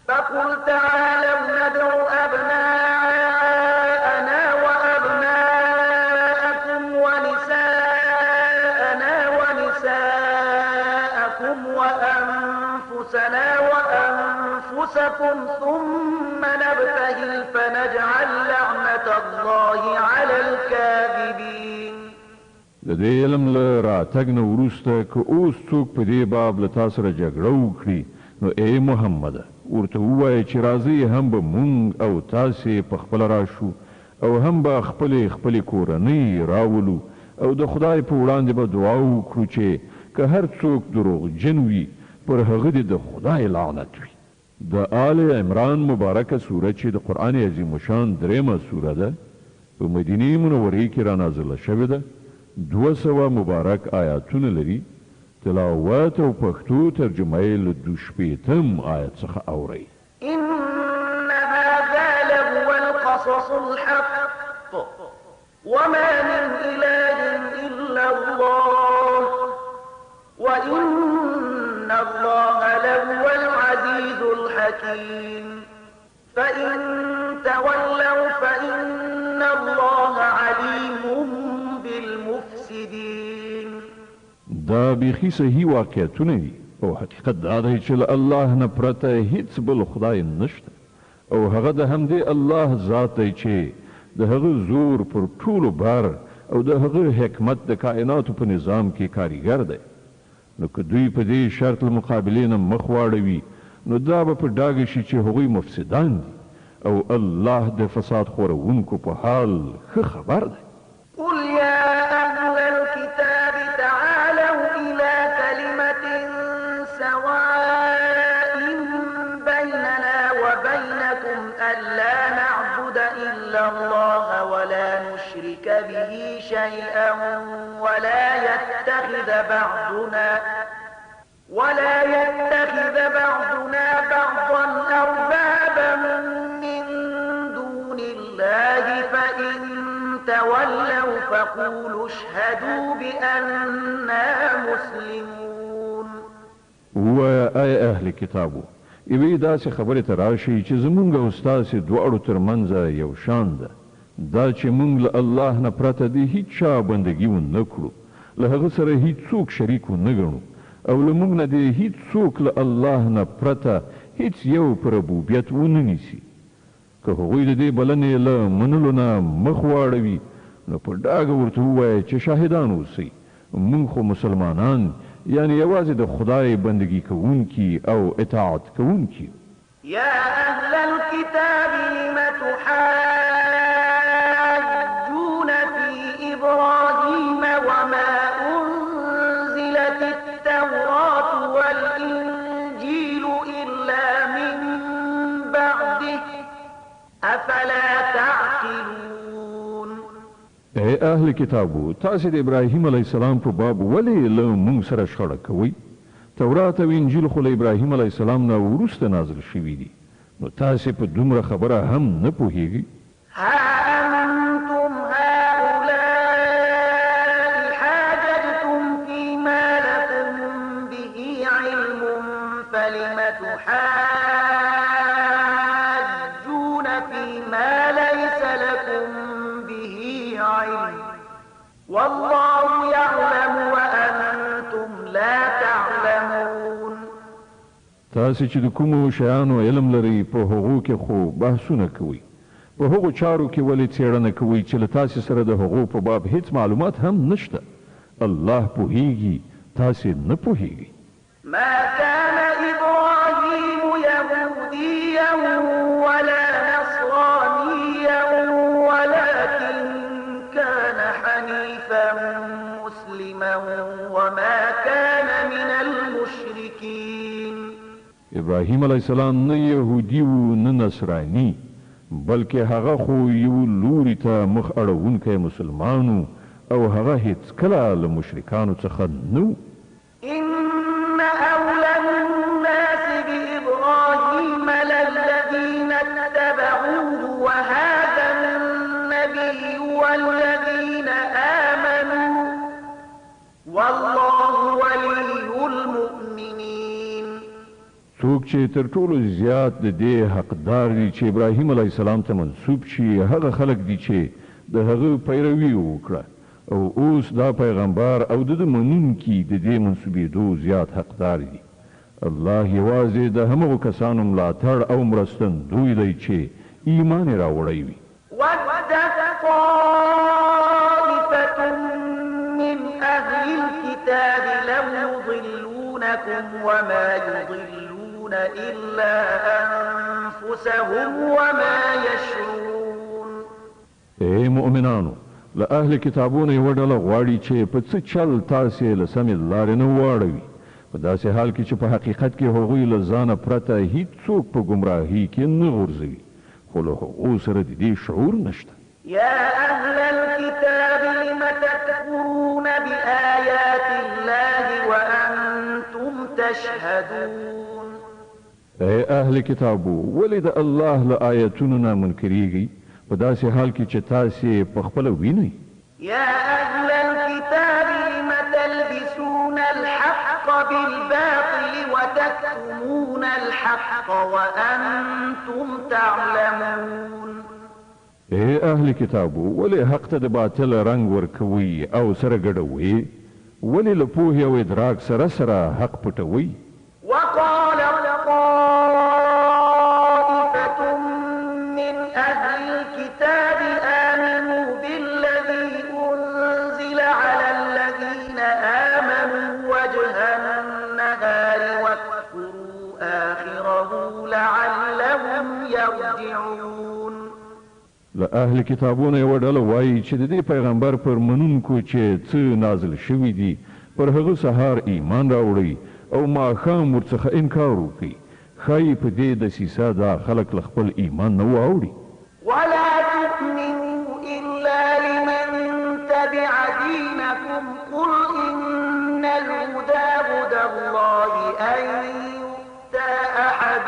فقل تعالوا ندع أبناءنا وأبناءكم ونساءنا ونساءكم وأنفسنا وأنفسكم ثم نبتهل فنجعل لعنة الله على الكاذبين. د دې علم له راتګ نه وروسته که اوس څوک په دې باب له تا سره جګړه وکړي نو ای محمده ورته ووایه چې راځئ هم به مونږ او تاسې په خپله راشو او هم به خپلې کورنۍ راولو او د خدای په وړاندې به دعا وکړو چې که هر څوک دروغجن وي پر هغه دې د خدای لعنت وي. د آل عمران مبارکه سوره چې د قرآن عظیم شان درېمه سوره ده په مدینې منورې کې را نازله شوې ده. 200 مبارک آیاتونه لري. تلاوت او پښتو ترجمه یې له 2 آیت څخه اورئ. إن هذا لهو القصص الحق وما من إله إلا الله وإن الله لهو العزيز الحكيم فإن تولوا فإن الله عليم بالمفسدين. دا بیخي صحیح واقعیتونه دي او حقیقت دا دی چې له الله نه پرته هیڅ بل خدای نشته او هغه د همدې الله ذات دی چې د هغه زور پر ټولو بار او د هغه حکمت د کائناتو په نظام کې کاریګر دی. نو که دوی په دې شرط له مقابلې نه مخ واړوي نو دا به په ډاګه شي چې هغوی مفسدان دي او الله د فساد خورونکو په حال ښه خبر دی. قل يا أهل الكتاب تعالوا إلى كلمة سواء بيننا وبينكم ألا نعبد إلا الله ولا نشرك به شيئا ولا يتخذ بعضنا بعضا أربابا من دون الله فإن تولوا فقولوا اشهدوا بأننا مسلمون. وآي أهل کتابو یوې داسې خبرې ته راشئ چې زمونږ او ستاسې دواړو ترمنځ یو شان ده، دا چې مونږ له الله نه پرته د هیڅ چا بندګي ونه کړو، له هغه سره هیڅوک شریک ونه ګڼو او له مونږ نه د هیڅوک له الله نه پرته هیڅ یو په ربوبیت ونه نیسي. که هغوی د دې بلنې له منلو نه مخ واړوي نو په ډاګه ورته ووایه چې شاهدان اوسئ مونږ خو مسلمانان یعنی یوازې د خدای بندگی کوونکي او اطاعت کوونکي. يا أهل الكتاب لم تحاجون في إبراهيم وما أنزلت التوراة والإنجيل إلا من بعده أفلا تعقلون. اے اهل کتابو تاسې د ابراهیم علیه السلام په باب ولې له موږ سره شخړه کوئ؟ تورات او انجیل خو له ابراهیم علیه السلام نه وروسته نازل شوي دي، نو تاسې په دومره خبره هم نه پوهیږئ؟ ها أنتم هؤلاء حاججتم فيما لكم به علم فلم تحاجون فيما ليس لكم به علم والله يعلم وأنتم لا تعلمون. تاسې چې د کومو شیانو علم لرئ په هغو کې خو بحثونه کوئ، په هغو چارو کې ولې څېړنه کوئ چې له تاسې سره د هغو په باب هیڅ معلومات هم نشته؟ الله پوهیږي، تاسې نه پوهیږئ. ما كان إبراهيم يهوديا ولا نصرانيا ولكن كان حنيفا مسلما وما كان من المشركين. ابراهیم علیه السلام نه یهودي و نه نصراني بلکې هغه خو یو لوري ته مخ اړوونکی مسلمانو او هغه هیڅکله له مشرکانو څخه نه و. إن أولى الناس بإبراهيم للذين اتبعوه وهذا النبي والذين آمنوا والله ولي چې تر ټولو زیات د دې حقدار دي چې ابراهیم علیه السلام ته منسوب شي هغه خلک دي چې د هغه پیروي وکړه او اوس دا پیغمبر او د منونکي د دې منسوبېدو زیات حقدار دي. الله یوازې د همغو کسانو ملاتړ او مرستندوی دی چې ایمان یې راوړی وي. ود طائفة من أهل الكتاب لو يضلونكم وما يضلون إلا أنفسهم وما يشعرون. اے مؤمنانو، له اهل کتابونو یوه ډله غواړي چې په څه چل تاسې له سمې لارې نه واړوي، په داسې حال کې چې په حقیقت کې هغوی له ځانه پرته هیڅوک په ګمراهۍ کې نه غورځوي، خو له هغو سره د دې شعور نشته. يا أهل الكتاب لم تكفرون بآيات الله وأنتم تشهدون. اے اهل کتابو، ولې د الله له آیتونو نه منکریږئ په داسې حال کې چې تاسې په خپله وینئ؟ يا أهل الكتاب لم تلبسون الحق بالباطل وتكتمون الحق وأنتم تعلمون. اے اهل کتابو، ولې حق ته د باطل رنګ ورکوي او سره ګډوي؟ ولې له پوهې او ادراک سره سره حق پټوي؟ وقال طائفة من أهل الكتاب آمنوا بالذي أنزل على الذين آمنوا وجه النهار واكفروا آخره لعلهم يرجعون. له اهل کتابونو یوه ډله وایي چې د دې پیغمبر پر منونکو چې څه نازل شوي دي پر هغه سهار ایمان راوړئ او ماښام ورڅخه انکار وکړي، ښایي په دې دسیسه دا خلک له خپل ایمان نه واوړي. ولا تؤمنوا إلا لمن تبع دينكم قل إن الهدى هدى الله أن يؤتى أحد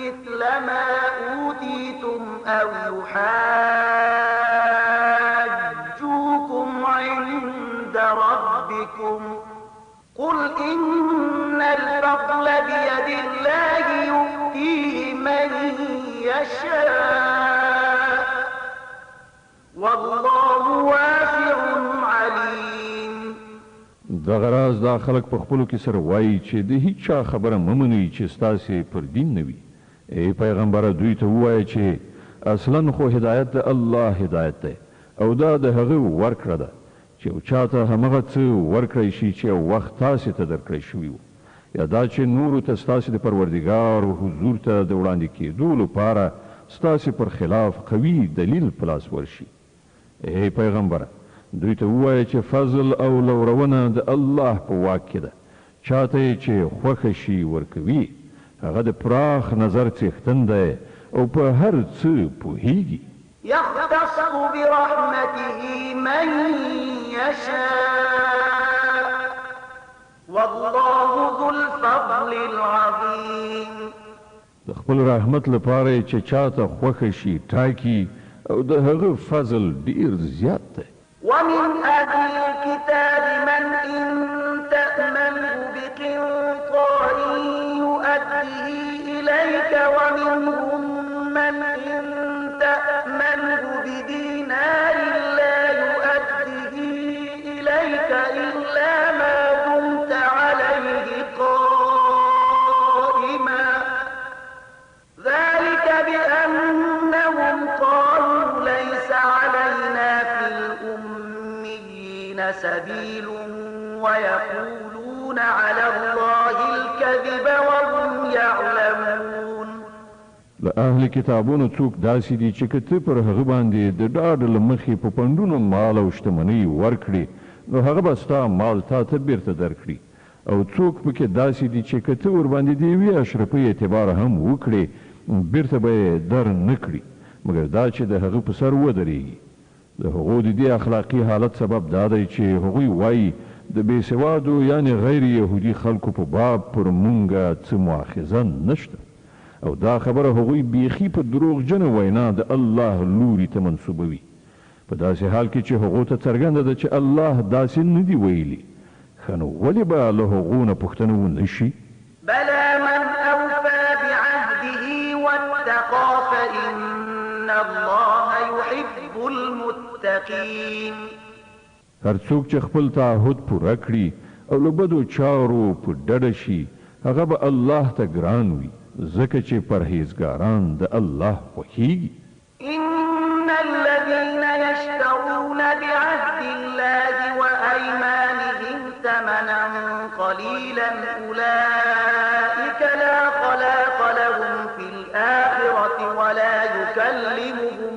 مثل ما أوتيتم أو يحاجوكم عند ربكم قل إن الفضل بيد الله يؤتيه من يشاء والله واسع عليم. دغه راز دا خلک په خپلو کې سره وایي چې د هیڅ چا خبره مه منئ چې ستاسې پر دین نه وي. ای پیغمبره، دوی ته ووایه چې اصلا خو هدایت د الله هدایت دی او دا د هغه ورکړه ده چې یو چاته همغه څه ورکړی شي چې یو وخت تاسې ته درکړی شوي وو، یا دا چې نورو ته ستاسې د پروردګار حضور ته د وړاندې کېدو لپاره ستاسې پر خلاف قوي دلیل په لاس ورشي. ای پیغمبره، دوی ته ووایه چې فضل او لورونه د الله په واک کې ده، چاته یې چې خوښه شي ورکوي، هغه د پراخ نظر څښتن دی او په هر څه پوهیږي. يختص برحمته من يشاء والله ذو الفضل العظيم. د خپل رحمت لپاره چې چاته خوښه شي ټاکي او د هغه فضل ډیر زیات دی. ومن أهل الكتاب من إن تأمنه بقنطار يؤديه إليك ومنهم من إن تأمنه بدينار لا يؤديه إليك إلا ما دمت عليه قائما ذلك بأنهم قالوا ليس علينا في الأميين سبيل ويقولون على الله الكذب وهم يعلمون. له اهل کتابونو څوک داسې دي چې که ته پر هغه باندې د ډاډ له مخې په پنډونو مال او شتمنۍ ورکړي نو هغه به ستا مال تا ته بیرته درکړي، او څوک پکې داسې دي چې که ته ورباندې د یوې اشرفۍ اعتبار هم وکړې بیرته به یې در نه کړي مګر دا چې د هغه په سر ودرېږي. د هغو د دې اخلاقي حالت سبب دا دی چې هغوی وایي د بېسوادو یعنې غیر یهودي خلکو په باب پر مونږه څه مؤاخذه نشته، او دا خبره هغوی بیخي په دروغجنه وینا د الله لوري ته منسوبوي، په داسې حال کې چې هغو ته څرګنده ده چې الله داسې نه دي ویلي. ښه نو ولې به له هغو نه پوښتنه ونه شي؟ بلى من أوفى إن الله يحب المتقين. هر څوک چې خپل تعهد پوره کړي او له بدو چارو په ډډه شي هغه به الله ته ګران وي ځکه چې پرهیزګاران د الله خوښیږي. إن الذين يشترون بعهد الله وأيمانهم ثمنا قليلا أولئك لا خلاق لهم في الآخرة ولا يكلمهم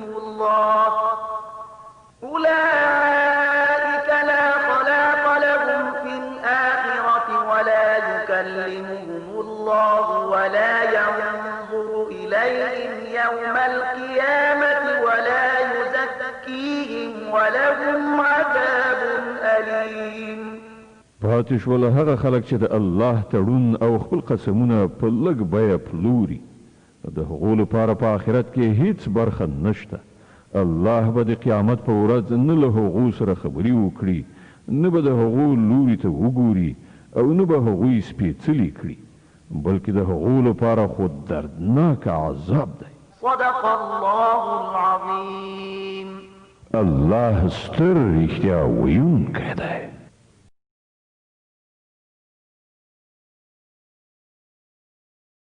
الله ولا ينظر إليهم يوم القيامة ولا يزكيهم ولهم عذاب أليم. پاتې شول هغه خلک چې د الله تړون او خپل قسمونه په لږ بیه پلوري د هغو لپاره په آخرت کې هیڅ برخه نشته. الله به د قیامت په ورځ نه له هغو سره خبرې وکړي نه به د هغو لوري ته وګوري او نه به هغوی سپېڅلي کړي بلکې د هغو لپاره خو دردناک عذاب دی. صدق الله العظیم. الله ستر رښتیا ویونکی دی.